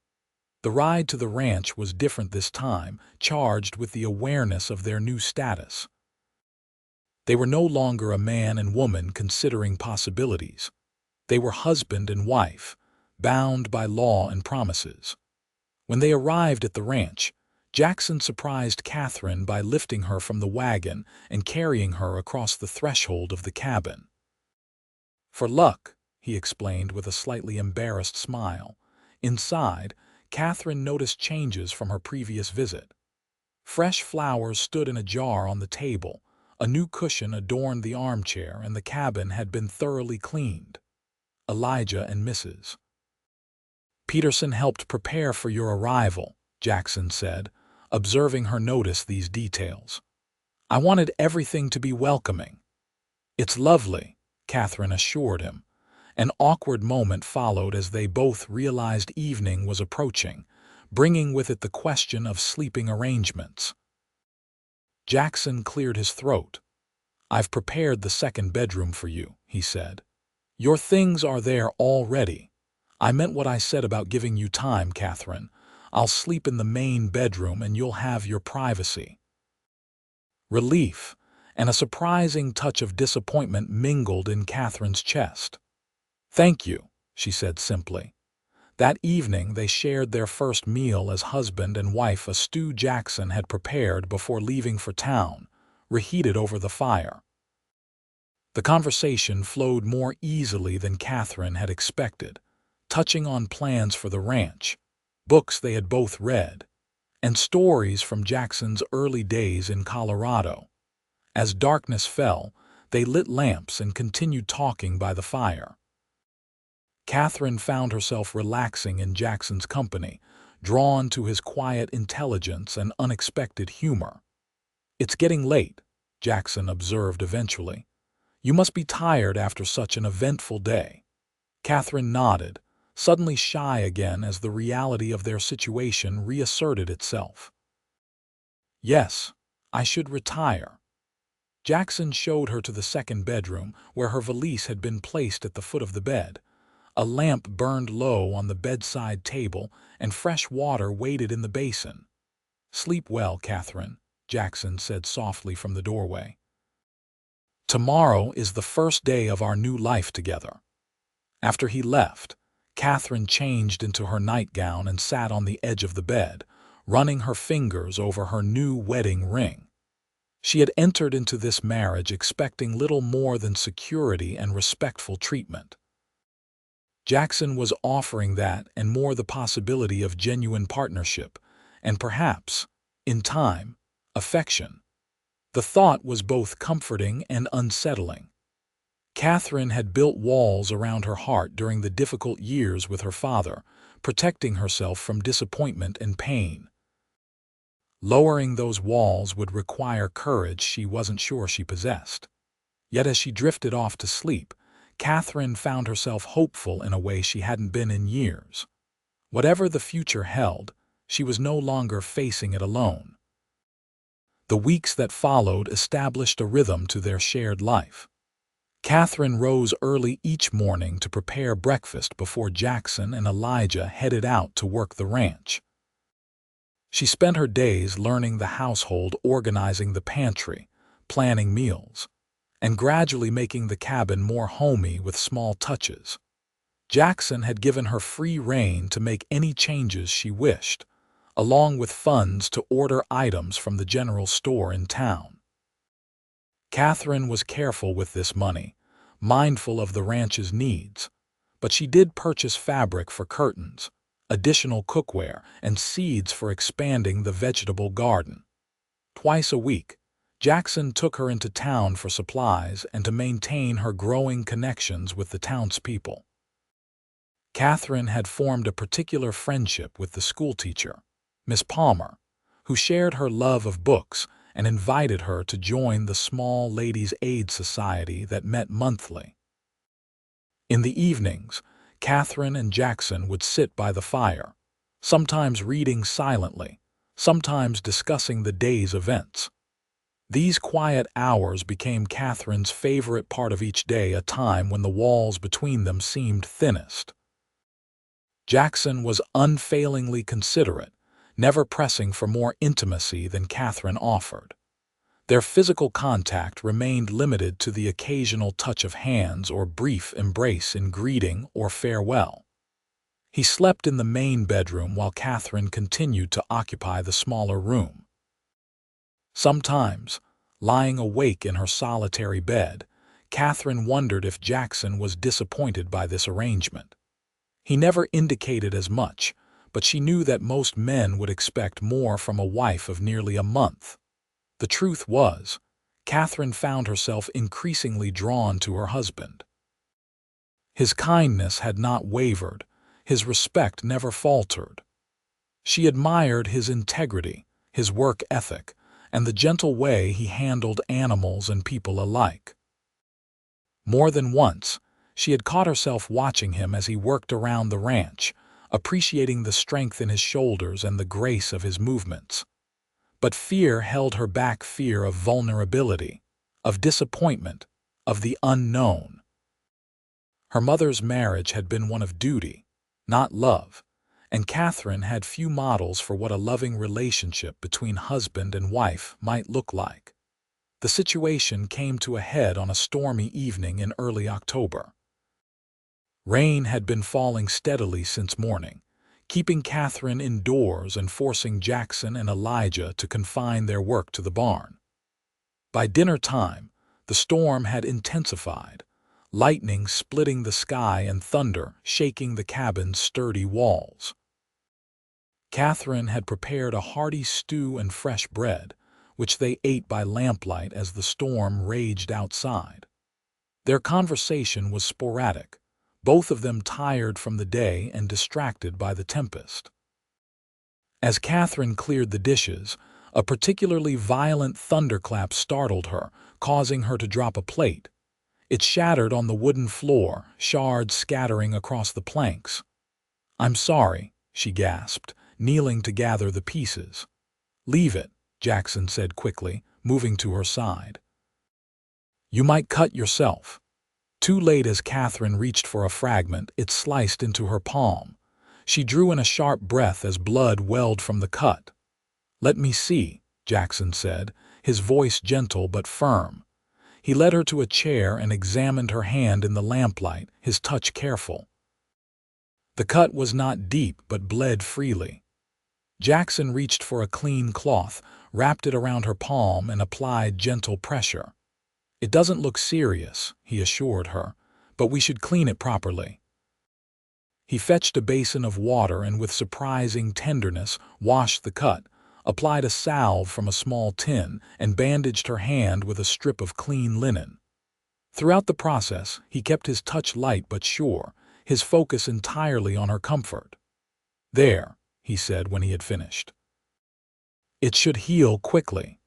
The ride to the ranch was different this time, charged with the awareness of their new status. They were no longer a man and woman considering possibilities. They were husband and wife, bound by law and promises. When they arrived at the ranch, Jackson surprised Katherine by lifting her from the wagon and carrying her across the threshold of the cabin. For luck, he explained with a slightly embarrassed smile. Inside, Katherine noticed changes from her previous visit. Fresh flowers stood in a jar on the table, a new cushion adorned the armchair, and the cabin had been thoroughly cleaned. Elijah and Mrs. Peterson helped prepare for your arrival, Jackson said, observing her notice these details. I wanted everything to be welcoming. It's lovely, Katherine assured him. An awkward moment followed as they both realized evening was approaching, bringing with it the question of sleeping arrangements. Jackson cleared his throat. "I've prepared the second bedroom for you," he said. "Your things are there already. I meant what I said about giving you time, Katherine. I'll sleep in the main bedroom and you'll have your privacy." Relief and a surprising touch of disappointment mingled in Katherine's chest. "Thank you," she said simply. That evening they shared their first meal as husband and wife, a stew Jackson had prepared before leaving for town, reheated over the fire. The conversation flowed more easily than Katherine had expected, touching on plans for the ranch, books they had both read, and stories from Jackson's early days in Colorado. As darkness fell, they lit lamps and continued talking by the fire. Katherine found herself relaxing in Jackson's company, drawn to his quiet intelligence and unexpected humor. "It's getting late," Jackson observed eventually. "You must be tired after such an eventful day." Katherine nodded, suddenly shy again as the reality of their situation reasserted itself. "Yes, I should retire." Jackson showed her to the second bedroom, where her valise had been placed at the foot of the bed. A lamp burned low on the bedside table, and fresh water waited in the basin. "Sleep well, Katherine," Jackson said softly from the doorway. "Tomorrow is the first day of our new life together." After he left, Katherine changed into her nightgown and sat on the edge of the bed, running her fingers over her new wedding ring. She had entered into this marriage expecting little more than security and respectful treatment. Jackson was offering that and more, the possibility of genuine partnership, and perhaps, in time, affection. The thought was both comforting and unsettling. Katherine had built walls around her heart during the difficult years with her father, protecting herself from disappointment and pain. Lowering those walls would require courage she wasn't sure she possessed. Yet as she drifted off to sleep, Katherine found herself hopeful in a way she hadn't been in years. Whatever the future held, she was no longer facing it alone. The weeks that followed established a rhythm to their shared life. Katherine rose early each morning to prepare breakfast before Jackson and Elijah headed out to work the ranch. She spent her days learning the household, organizing the pantry, planning meals, and gradually making the cabin more homey with small touches. Jackson had given her free rein to make any changes she wished, along with funds to order items from the general store in town. Katherine was careful with this money, mindful of the ranch's needs, but she did purchase fabric for curtains, additional cookware, and seeds for expanding the vegetable garden. Twice a week, Jackson took her into town for supplies and to maintain her growing connections with the townspeople. Katherine had formed a particular friendship with the schoolteacher, Miss Palmer, who shared her love of books and invited her to join the small ladies' aid society that met monthly. In the evenings, Katherine and Jackson would sit by the fire, sometimes reading silently, sometimes discussing the day's events. These quiet hours became Katherine's favorite part of each day, a time when the walls between them seemed thinnest. Jackson was unfailingly considerate, never pressing for more intimacy than Katherine offered. Their physical contact remained limited to the occasional touch of hands or brief embrace in greeting or farewell. He slept in the main bedroom while Katherine continued to occupy the smaller room. Sometimes, lying awake in her solitary bed, Katherine wondered if Jackson was disappointed by this arrangement. He never indicated as much, but she knew that most men would expect more from a wife of nearly a month. The truth was, Katherine found herself increasingly drawn to her husband. His kindness had not wavered, his respect never faltered. She admired his integrity, his work ethic, and the gentle way he handled animals and people alike. More than once, she had caught herself watching him as he worked around the ranch, appreciating the strength in his shoulders and the grace of his movements. But fear held her back, fear of vulnerability, of disappointment, of the unknown. Her mother's marriage had been one of duty, not love, and Katherine had few models for what a loving relationship between husband and wife might look like. The situation came to a head on a stormy evening in early October. Rain had been falling steadily since morning, keeping Katherine indoors and forcing Jackson and Elijah to confine their work to the barn. By dinner time, the storm had intensified, lightning splitting the sky and thunder shaking the cabin's sturdy walls. Katherine had prepared a hearty stew and fresh bread, which they ate by lamplight as the storm raged outside. Their conversation was sporadic, both of them tired from the day and distracted by the tempest. As Katherine cleared the dishes, a particularly violent thunderclap startled her, causing her to drop a plate. It shattered on the wooden floor, shards scattering across the planks. "I'm sorry," she gasped, kneeling to gather the pieces. "Leave it," Jackson said quickly, moving to her side. "You might cut yourself." Too late, as Katherine reached for a fragment, it sliced into her palm. She drew in a sharp breath as blood welled from the cut. "Let me see," Jackson said, his voice gentle but firm. He led her to a chair and examined her hand in the lamplight, his touch careful. The cut was not deep but bled freely. Jackson reached for a clean cloth, wrapped it around her palm, and applied gentle pressure. "It doesn't look serious," he assured her, "but we should clean it properly." He fetched a basin of water and with surprising tenderness washed the cut, applied a salve from a small tin, and bandaged her hand with a strip of clean linen. Throughout the process, he kept his touch light but sure, his focus entirely on her comfort. "There," he said when he had finished. "It should heal quickly."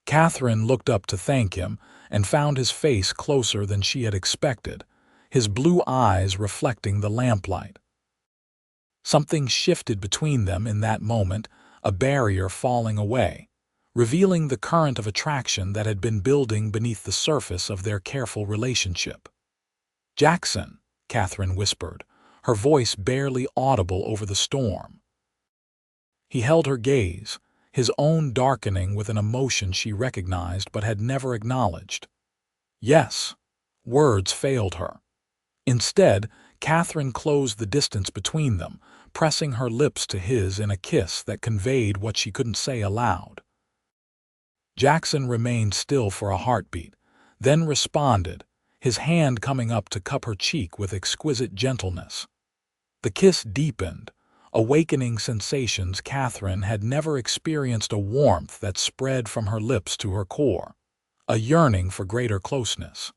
Katherine looked up to thank him and found his face closer than she had expected, his blue eyes reflecting the lamplight. Something shifted between them in that moment, a barrier falling away, revealing the current of attraction that had been building beneath the surface of their careful relationship. "Jackson," Katherine whispered, her voice barely audible over the storm. He held her gaze, his own darkening with an emotion she recognized but had never acknowledged. "Yes." Words failed her. Instead, Katherine closed the distance between them, pressing her lips to his in a kiss that conveyed what she couldn't say aloud. Jackson remained still for a heartbeat, then responded, his hand coming up to cup her cheek with exquisite gentleness. The kiss deepened, awakening sensations Katherine had never experienced, a warmth that spread from her lips to her core, a yearning for greater closeness.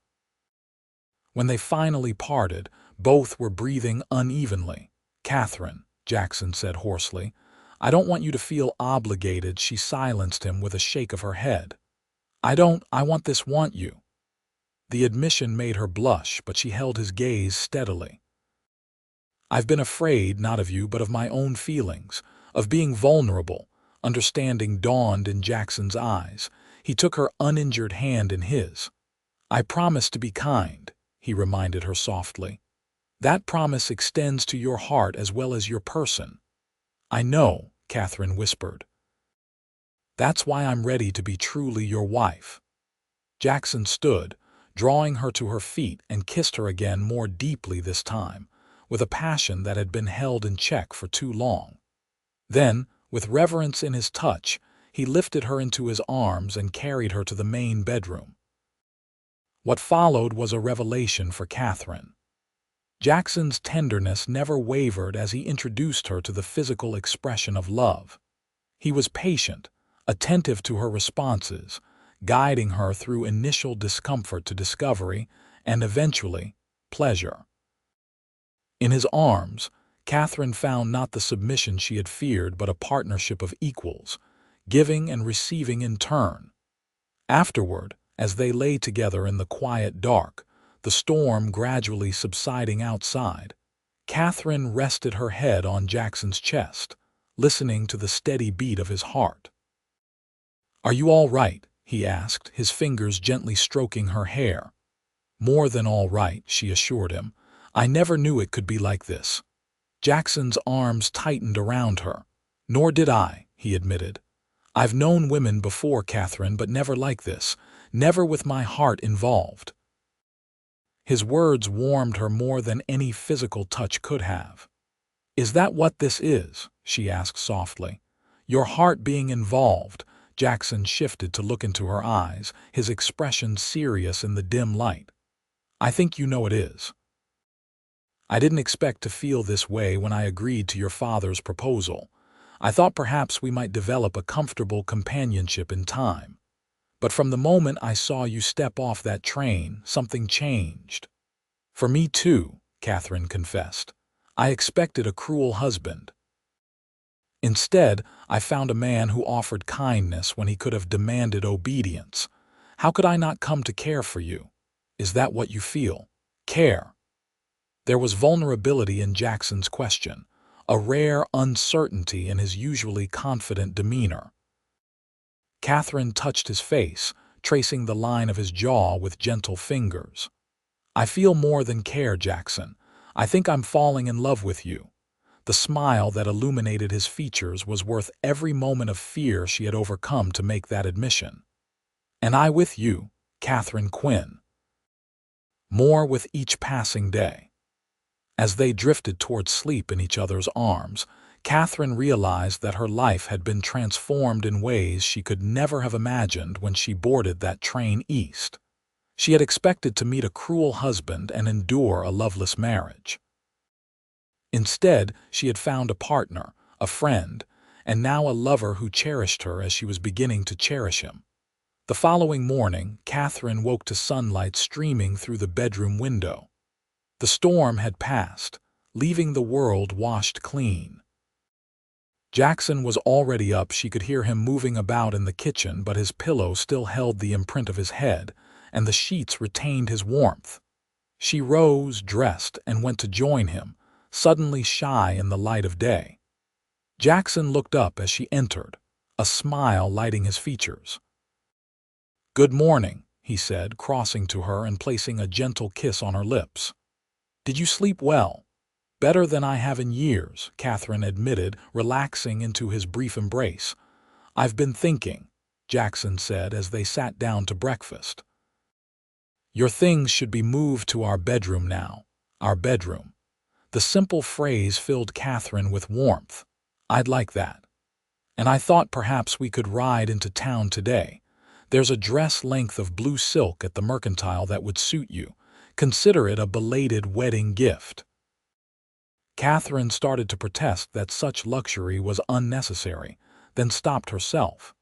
When they finally parted, both were breathing unevenly. "Katherine," Jackson said hoarsely, "I don't want you to feel obligated." She silenced him with a shake of her head. I want this, want you." The admission made her blush, but she held his gaze steadily. "I've been afraid, not of you, but of my own feelings, of being vulnerable." Understanding dawned in Jackson's eyes. He took her uninjured hand in his. "I promise to be kind," he reminded her softly. "That promise extends to your heart as well as your person." "I know," Katherine whispered. "That's why I'm ready to be truly your wife." Jackson stood, drawing her to her feet, and kissed her again, more deeply this time, with a passion that had been held in check for too long. Then, with reverence in his touch, he lifted her into his arms and carried her to the main bedroom. What followed was a revelation for Katherine. Jackson's tenderness never wavered as he introduced her to the physical expression of love. He was patient, attentive to her responses, guiding her through initial discomfort to discovery and, eventually, pleasure. In his arms, Katherine found not the submission she had feared but a partnership of equals, giving and receiving in turn. Afterward, as they lay together in the quiet dark, the storm gradually subsiding outside, Katherine rested her head on Jackson's chest, listening to the steady beat of his heart. "Are you all right?" he asked, his fingers gently stroking her hair. "More than all right," she assured him. "I never knew it could be like this." Jackson's arms tightened around her. "Nor did I," he admitted. "I've known women before, Katherine, but never like this. Never with my heart involved." His words warmed her more than any physical touch could have. "Is that what this is?" she asked softly. "Your heart being involved?" Jackson shifted to look into her eyes, his expression serious in the dim light. "I think you know it is. I didn't expect to feel this way when I agreed to your father's proposal. I thought perhaps we might develop a comfortable companionship in time. But from the moment I saw you step off that train, something changed." "For me too," Katherine confessed. "I expected a cruel husband. Instead, I found a man who offered kindness when he could have demanded obedience. How could I not come to care for you? Is that what you feel? Care?" There was vulnerability in Jackson's question, a rare uncertainty in his usually confident demeanor. Katherine touched his face, tracing the line of his jaw with gentle fingers. "I feel more than care, Jackson. I think I'm falling in love with you." The smile that illuminated his features was worth every moment of fear she had overcome to make that admission. "And I with you, Katherine Quinn." More with each passing day. As they drifted toward sleep in each other's arms, Katherine realized that her life had been transformed in ways she could never have imagined when she boarded that train east. She had expected to meet a cruel husband and endure a loveless marriage. Instead, she had found a partner, a friend, and now a lover who cherished her as she was beginning to cherish him. The following morning, Katherine woke to sunlight streaming through the bedroom window. The storm had passed, leaving the world washed clean. Jackson was already up. She could hear him moving about in the kitchen, but his pillow still held the imprint of his head, and the sheets retained his warmth. She rose, dressed, and went to join him, suddenly shy in the light of day. Jackson looked up as she entered, a smile lighting his features. "Good morning," he said, crossing to her and placing a gentle kiss on her lips. "Did you sleep well?" "Better than I have in years," Katherine admitted, relaxing into his brief embrace. "I've been thinking," Jackson said as they sat down to breakfast. "Your things should be moved to our bedroom now. Our bedroom." The simple phrase filled Katherine with warmth. "I'd like that. And I thought perhaps we could ride into town today. There's a dress length of blue silk at the Mercantile that would suit you. Consider it a belated wedding gift." Katherine started to protest that such luxury was unnecessary, then stopped herself.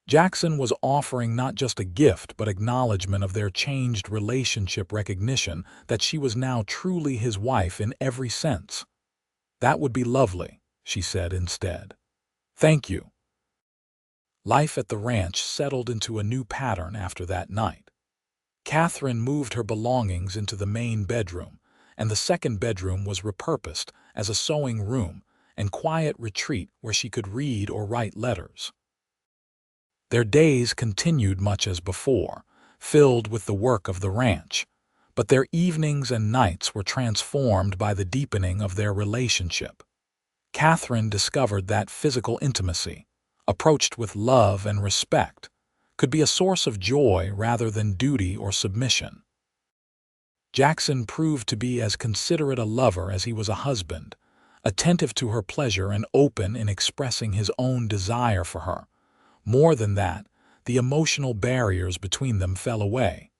Jackson was offering not just a gift but acknowledgement of their changed relationship, recognition that she was now truly his wife in every sense. "That would be lovely," she said instead. "Thank you." Life at the ranch settled into a new pattern after that night. Katherine moved her belongings into the main bedroom, and the second bedroom was repurposed as a sewing room and quiet retreat where she could read or write letters. Their days continued much as before, filled with the work of the ranch, but their evenings and nights were transformed by the deepening of their relationship. Katherine discovered that physical intimacy, approached with love and respect, could be a source of joy rather than duty or submission. Jackson proved to be as considerate a lover as he was a husband, attentive to her pleasure and open in expressing his own desire for her. More than that, the emotional barriers between them fell away.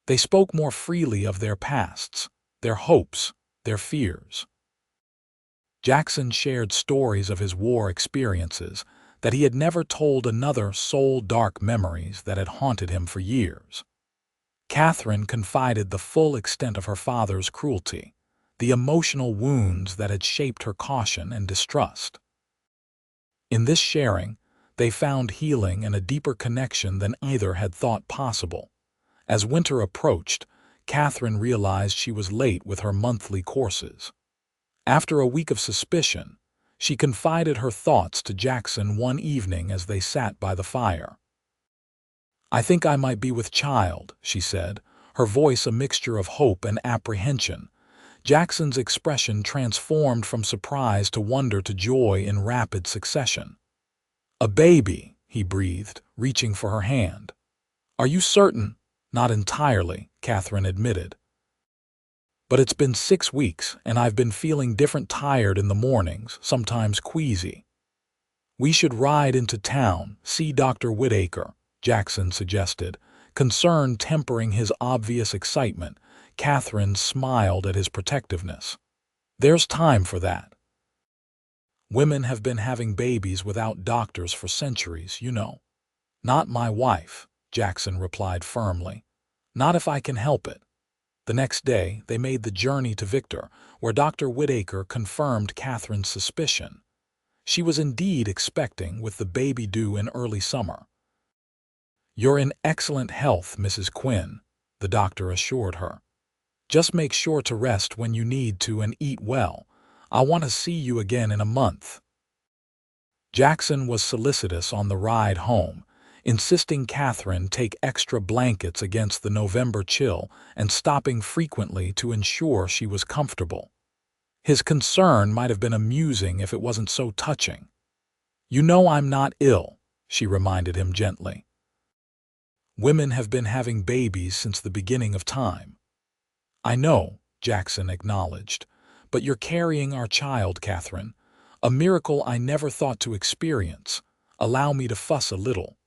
They spoke more freely of their pasts, their hopes, their fears. Jackson shared stories of his war experiences that he had never told another, soul-dark memories that had haunted him for years. Katherine confided the full extent of her father's cruelty, the emotional wounds that had shaped her caution and distrust. In this sharing, they found healing and a deeper connection than either had thought possible. As winter approached, Katherine realized she was late with her monthly courses. After a week of suspicion, she confided her thoughts to Jackson one evening as they sat by the fire. "I think I might be with child," she said, her voice a mixture of hope and apprehension. Jackson's expression transformed from surprise to wonder to joy in rapid succession. "A baby," he breathed, reaching for her hand. "Are you certain?" "Not entirely," Katherine admitted. "But it's been 6 weeks, and I've been feeling different, tired in the mornings, sometimes queasy." "We should ride into town, see Dr. Whitaker," Jackson suggested, concern tempering his obvious excitement. Katherine smiled at his protectiveness. "There's time for that. Women have been having babies without doctors for centuries, you know." "Not my wife," Jackson replied firmly. "Not if I can help it." The next day, they made the journey to Victor, where Dr. Whitaker confirmed Katherine's suspicion. She was indeed expecting, with the baby due in early summer. "You're in excellent health, Mrs. Quinn," the doctor assured her. "Just make sure to rest when you need to and eat well. I want to see you again in a month." Jackson was solicitous on the ride home, insisting Katherine take extra blankets against the November chill and stopping frequently to ensure she was comfortable. His concern might have been amusing if it wasn't so touching. "You know I'm not ill," she reminded him gently. "Women have been having babies since the beginning of time." "I know," Jackson acknowledged, "but you're carrying our child, Katherine. A miracle I never thought to experience. Allow me to fuss a little."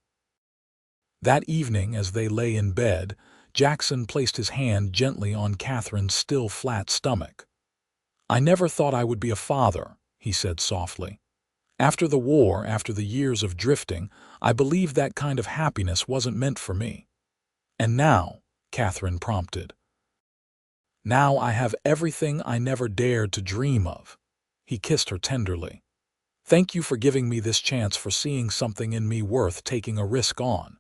That evening, as they lay in bed, Jackson placed his hand gently on Katherine's still flat stomach. "I never thought I would be a father," he said softly. "After the war, after the years of drifting, I believed that kind of happiness wasn't meant for me. And now," Katherine prompted, "now I have everything I never dared to dream of." He kissed her tenderly. "Thank you for giving me this chance, for seeing something in me worth taking a risk on."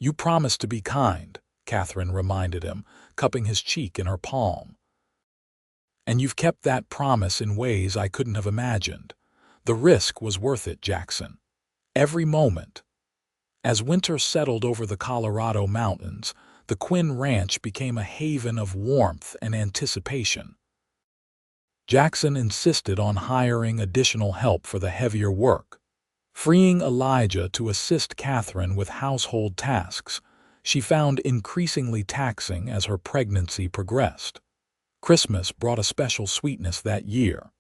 "You promised to be kind," Katherine reminded him, cupping his cheek in her palm. "And you've kept that promise in ways I couldn't have imagined. The risk was worth it, Jackson. Every moment." As winter settled over the Colorado mountains, the Quinn Ranch became a haven of warmth and anticipation. Jackson insisted on hiring additional help for the heavier work. Freeing Elijah to assist Katherine with household tasks, she found increasingly taxing as her pregnancy progressed. Christmas brought a special sweetness that year.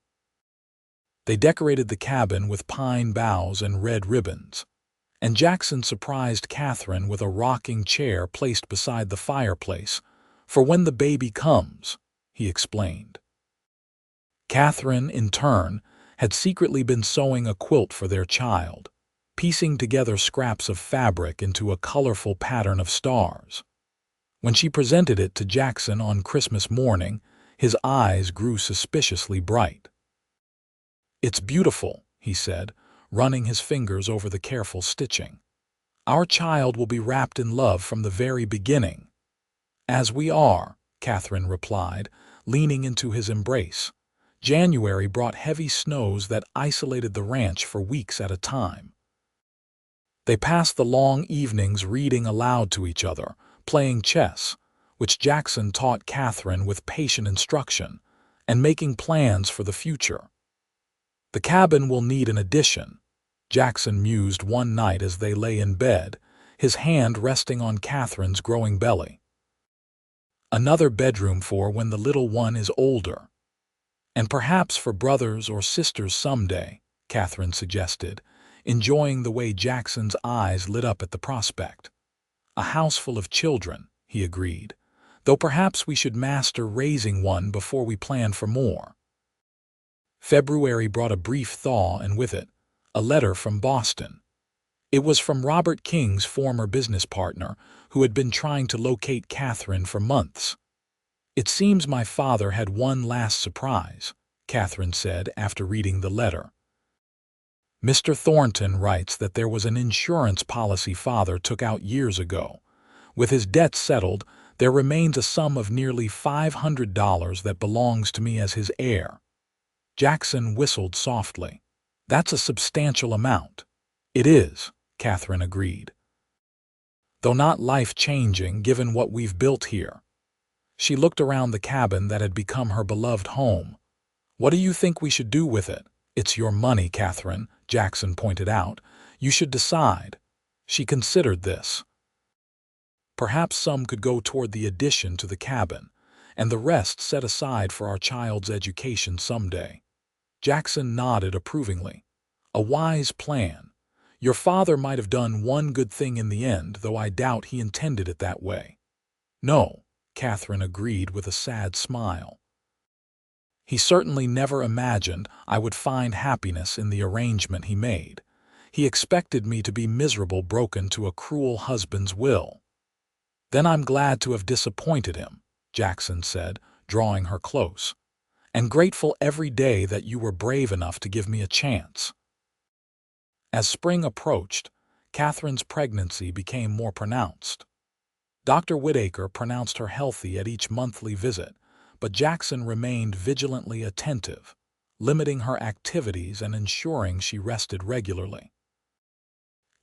They decorated the cabin with pine boughs and red ribbons, and Jackson surprised Katherine with a rocking chair placed beside the fireplace. "For when the baby comes," he explained. Katherine, in turn, had secretly been sewing a quilt for their child, piecing together scraps of fabric into a colorful pattern of stars. When she presented it to Jackson on Christmas morning, his eyes grew suspiciously bright. "It's beautiful," he said, running his fingers over the careful stitching. "Our child will be wrapped in love from the very beginning." "As we are," Katherine replied, leaning into his embrace. January brought heavy snows that isolated the ranch for weeks at a time. They passed the long evenings reading aloud to each other, playing chess, which Jackson taught Katherine with patient instruction, and making plans for the future. "The cabin will need an addition," Jackson mused one night as they lay in bed, his hand resting on Katherine's growing belly. "Another bedroom for when the little one is older. And perhaps for brothers or sisters someday," Katherine suggested, enjoying the way Jackson's eyes lit up at the prospect. "A house full of children," he agreed, "though perhaps we should master raising one before we plan for more." February brought a brief thaw, and with it, a letter from Boston. It was from Robert King's former business partner, who had been trying to locate Katherine for months. "It seems my father had one last surprise," Katherine said after reading the letter. "Mr. Thornton writes that there was an insurance policy father took out years ago. With his debt settled, there remains a sum of nearly $500 that belongs to me as his heir." Jackson whistled softly. "That's a substantial amount." "It is," Katherine agreed. though not life-changing given what we've built here." She looked around the cabin that had become her beloved home. "What do you think we should do with it?" "It's your money, Katherine," Jackson pointed out. "You should decide." She considered this. "Perhaps some could go toward the addition to the cabin, and the rest set aside for our child's education someday." Jackson nodded approvingly. "A wise plan. Your father might have done one good thing in the end, though I doubt he intended it that way." "No," Katherine agreed with a sad smile. "He certainly never imagined I would find happiness in the arrangement he made. He expected me to be miserable, broken to a cruel husband's will." "Then I'm glad to have disappointed him," Jackson said, drawing her close, "and grateful every day that you were brave enough to give me a chance." As spring approached, Katherine's pregnancy became more pronounced. Dr. Whitaker pronounced her healthy at each monthly visit, but Jackson remained vigilantly attentive, limiting her activities and ensuring she rested regularly.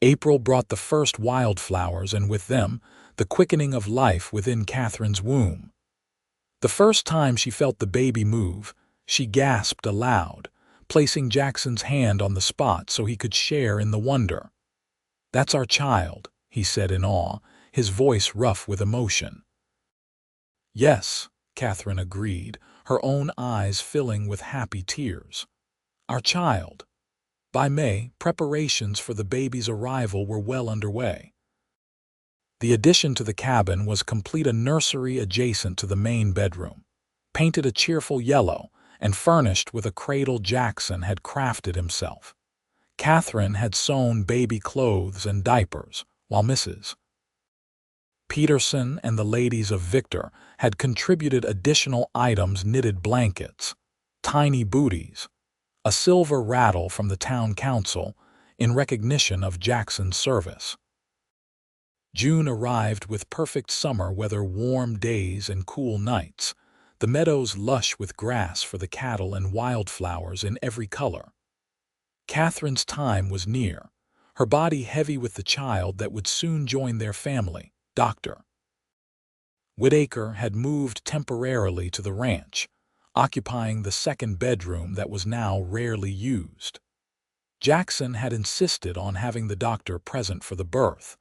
April brought the first wildflowers, and with them, the quickening of life within Katherine's womb. The first time she felt the baby move, she gasped aloud, placing Jackson's hand on the spot so he could share in the wonder. "That's our child," he said in awe, his voice rough with emotion. "Yes," Katherine agreed, her own eyes filling with happy tears. "Our child." By May, preparations for the baby's arrival were well underway. The addition to the cabin was complete, a nursery adjacent to the main bedroom, painted a cheerful yellow and furnished with a cradle Jackson had crafted himself. Katherine had sewn baby clothes and diapers, while Mrs. Peterson and the ladies of Victor had contributed additional items: knitted blankets, tiny booties, a silver rattle from the town council in recognition of Jackson's service. June arrived with perfect summer weather, warm days and cool nights, the meadows lush with grass for the cattle and wildflowers in every color. Katherine's time was near, her body heavy with the child that would soon join their family. Dr. Whitaker had moved temporarily to the ranch, occupying the second bedroom that was now rarely used. Jackson had insisted on having the doctor present for the birth,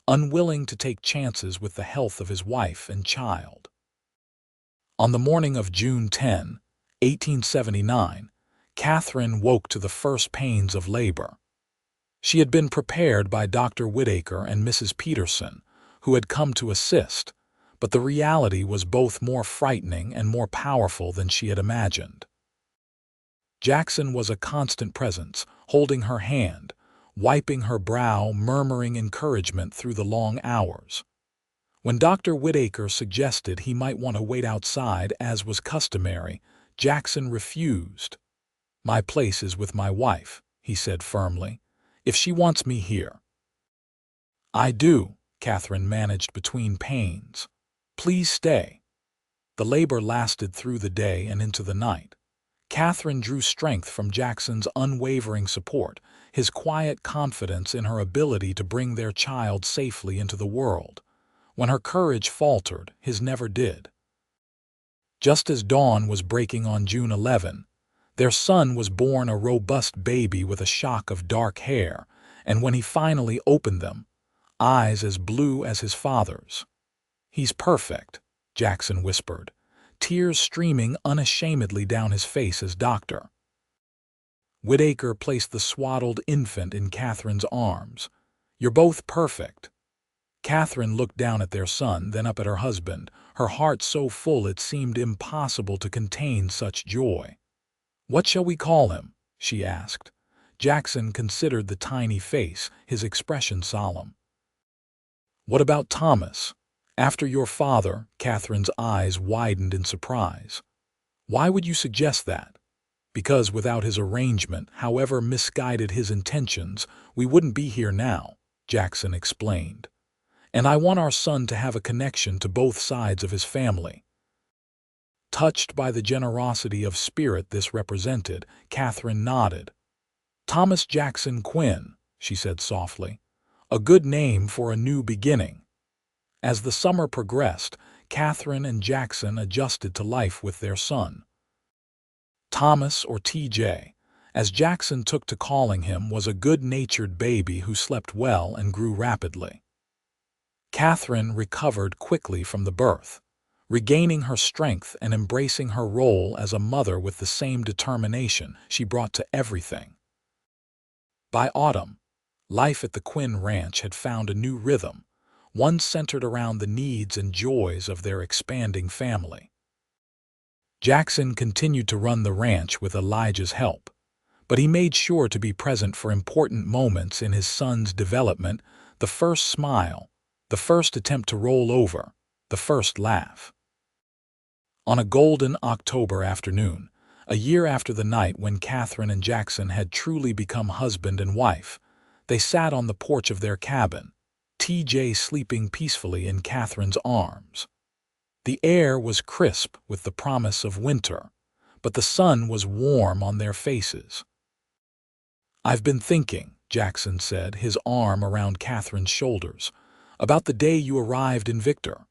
unwilling to take chances with the health of his wife and child. On the morning of June 10, 1879, Katherine woke to the first pains of labor. She had been prepared by Dr. Whitaker and Mrs. Peterson, who had come to assist, but the reality was both more frightening and more powerful than she had imagined. Jackson was a constant presence, holding her hand, wiping her brow, murmuring encouragement through the long hours. When Dr. Whitaker suggested he might want to wait outside, as was customary, Jackson refused. "My place is with my wife," he said firmly, "if she wants me here." "I do," Katherine managed between pains. "Please stay." The labor lasted through the day and into the night. Katherine drew strength from Jackson's unwavering support, his quiet confidence in her ability to bring their child safely into the world. When her courage faltered, his never did. Just as dawn was breaking on June 11, their son was born, a robust baby with a shock of dark hair, and when he finally opened them, eyes as blue as his father's. "He's perfect," Jackson whispered, tears streaming unashamedly down his face as Dr. Whitaker placed the swaddled infant in Katherine's arms. "You're both perfect." Katherine looked down at their son, then up at her husband, her heart so full it seemed impossible to contain such joy. "What shall we call him?" she asked. Jackson considered the tiny face, his expression solemn. "What about Thomas? After your father?" Katherine's eyes widened in surprise. "Why would you suggest that?" "Because without his arrangement, however misguided his intentions, we wouldn't be here now," Jackson explained. "And I want our son to have a connection to both sides of his family." Touched by the generosity of spirit this represented, Katherine nodded. "Thomas Jackson Quinn," she said softly. "A good name for a new beginning." As the summer progressed, Katherine and Jackson adjusted to life with their son. Thomas, or TJ, as Jackson took to calling him, was a good-natured baby who slept well and grew rapidly. Katherine recovered quickly from the birth, regaining her strength and embracing her role as a mother with the same determination she brought to everything. By autumn, life at the Quinn ranch had found a new rhythm, one centered around the needs and joys of their expanding family. Jackson continued to run the ranch with Elijah's help, but he made sure to be present for important moments in his son's development: the first smile, the first attempt to roll over, the first laugh. On a golden October afternoon, a year after the night when Katherine and Jackson had truly become husband and wife, they sat on the porch of their cabin, TJ sleeping peacefully in Katherine's arms. The air was crisp with the promise of winter, but the sun was warm on their faces. "I've been thinking," Jackson said, his arm around Katherine's shoulders, "about the day you arrived in Victor."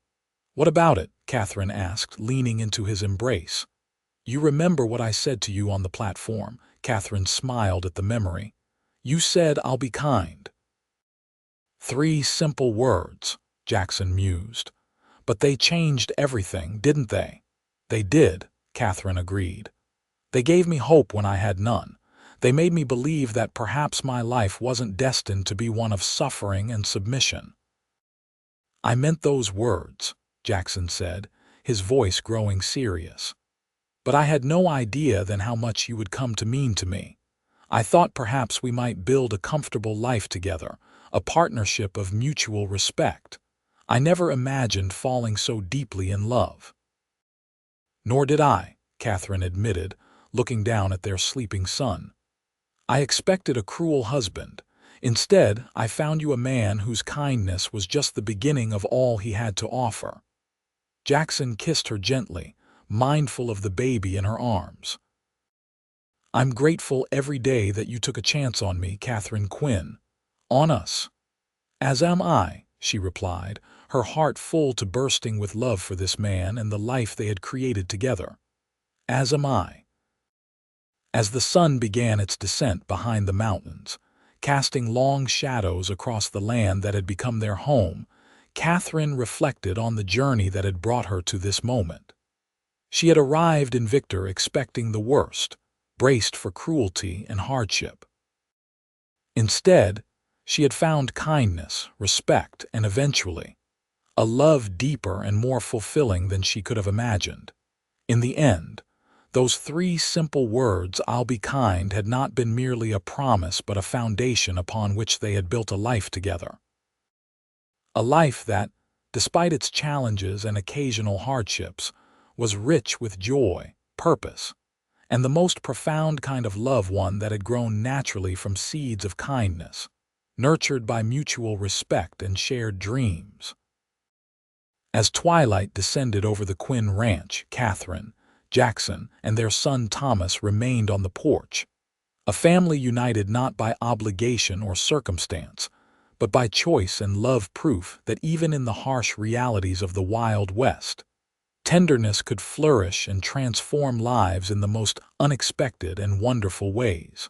"What about it?" Katherine asked, leaning into his embrace. "You remember what I said to you on the platform?" Katherine smiled at the memory. "You said I'll be kind." 3 simple words, Jackson mused. "But they changed everything, didn't they?" "They did," Katherine agreed. "They gave me hope when I had none. They made me believe that perhaps my life wasn't destined to be one of suffering and submission." "I meant those words," Jackson said, his voice growing serious. "But I had no idea then how much you would come to mean to me. I thought perhaps we might build a comfortable life together, a partnership of mutual respect. I never imagined falling so deeply in love." "Nor did I," Katherine admitted, looking down at their sleeping son. "I expected a cruel husband. Instead, I found you a man whose kindness was just the beginning of all he had to offer." Jackson kissed her gently, mindful of the baby in her arms. "I'm grateful every day that you took a chance on me, Katherine Quinn. On us." "As am I," she replied, her heart full to bursting with love for this man and the life they had created together. "As am I." As the sun began its descent behind the mountains, casting long shadows across the land that had become their home, Katherine reflected on the journey that had brought her to this moment. She had arrived in Victor expecting the worst, braced for cruelty and hardship. Instead, she had found kindness, respect, and eventually, a love deeper and more fulfilling than she could have imagined. In the end, those 3 simple words, "I'll be kind," had not been merely a promise but a foundation upon which they had built a life together. A life that, despite its challenges and occasional hardships, was rich with joy, purpose, and the most profound kind of love, one that had grown naturally from seeds of kindness, nurtured by mutual respect and shared dreams. As twilight descended over the Quinn ranch, Katherine, Jackson, and their son Thomas remained on the porch, a family united not by obligation or circumstance, but by choice and love, proof that even in the harsh realities of the Wild West, tenderness could flourish and transform lives in the most unexpected and wonderful ways.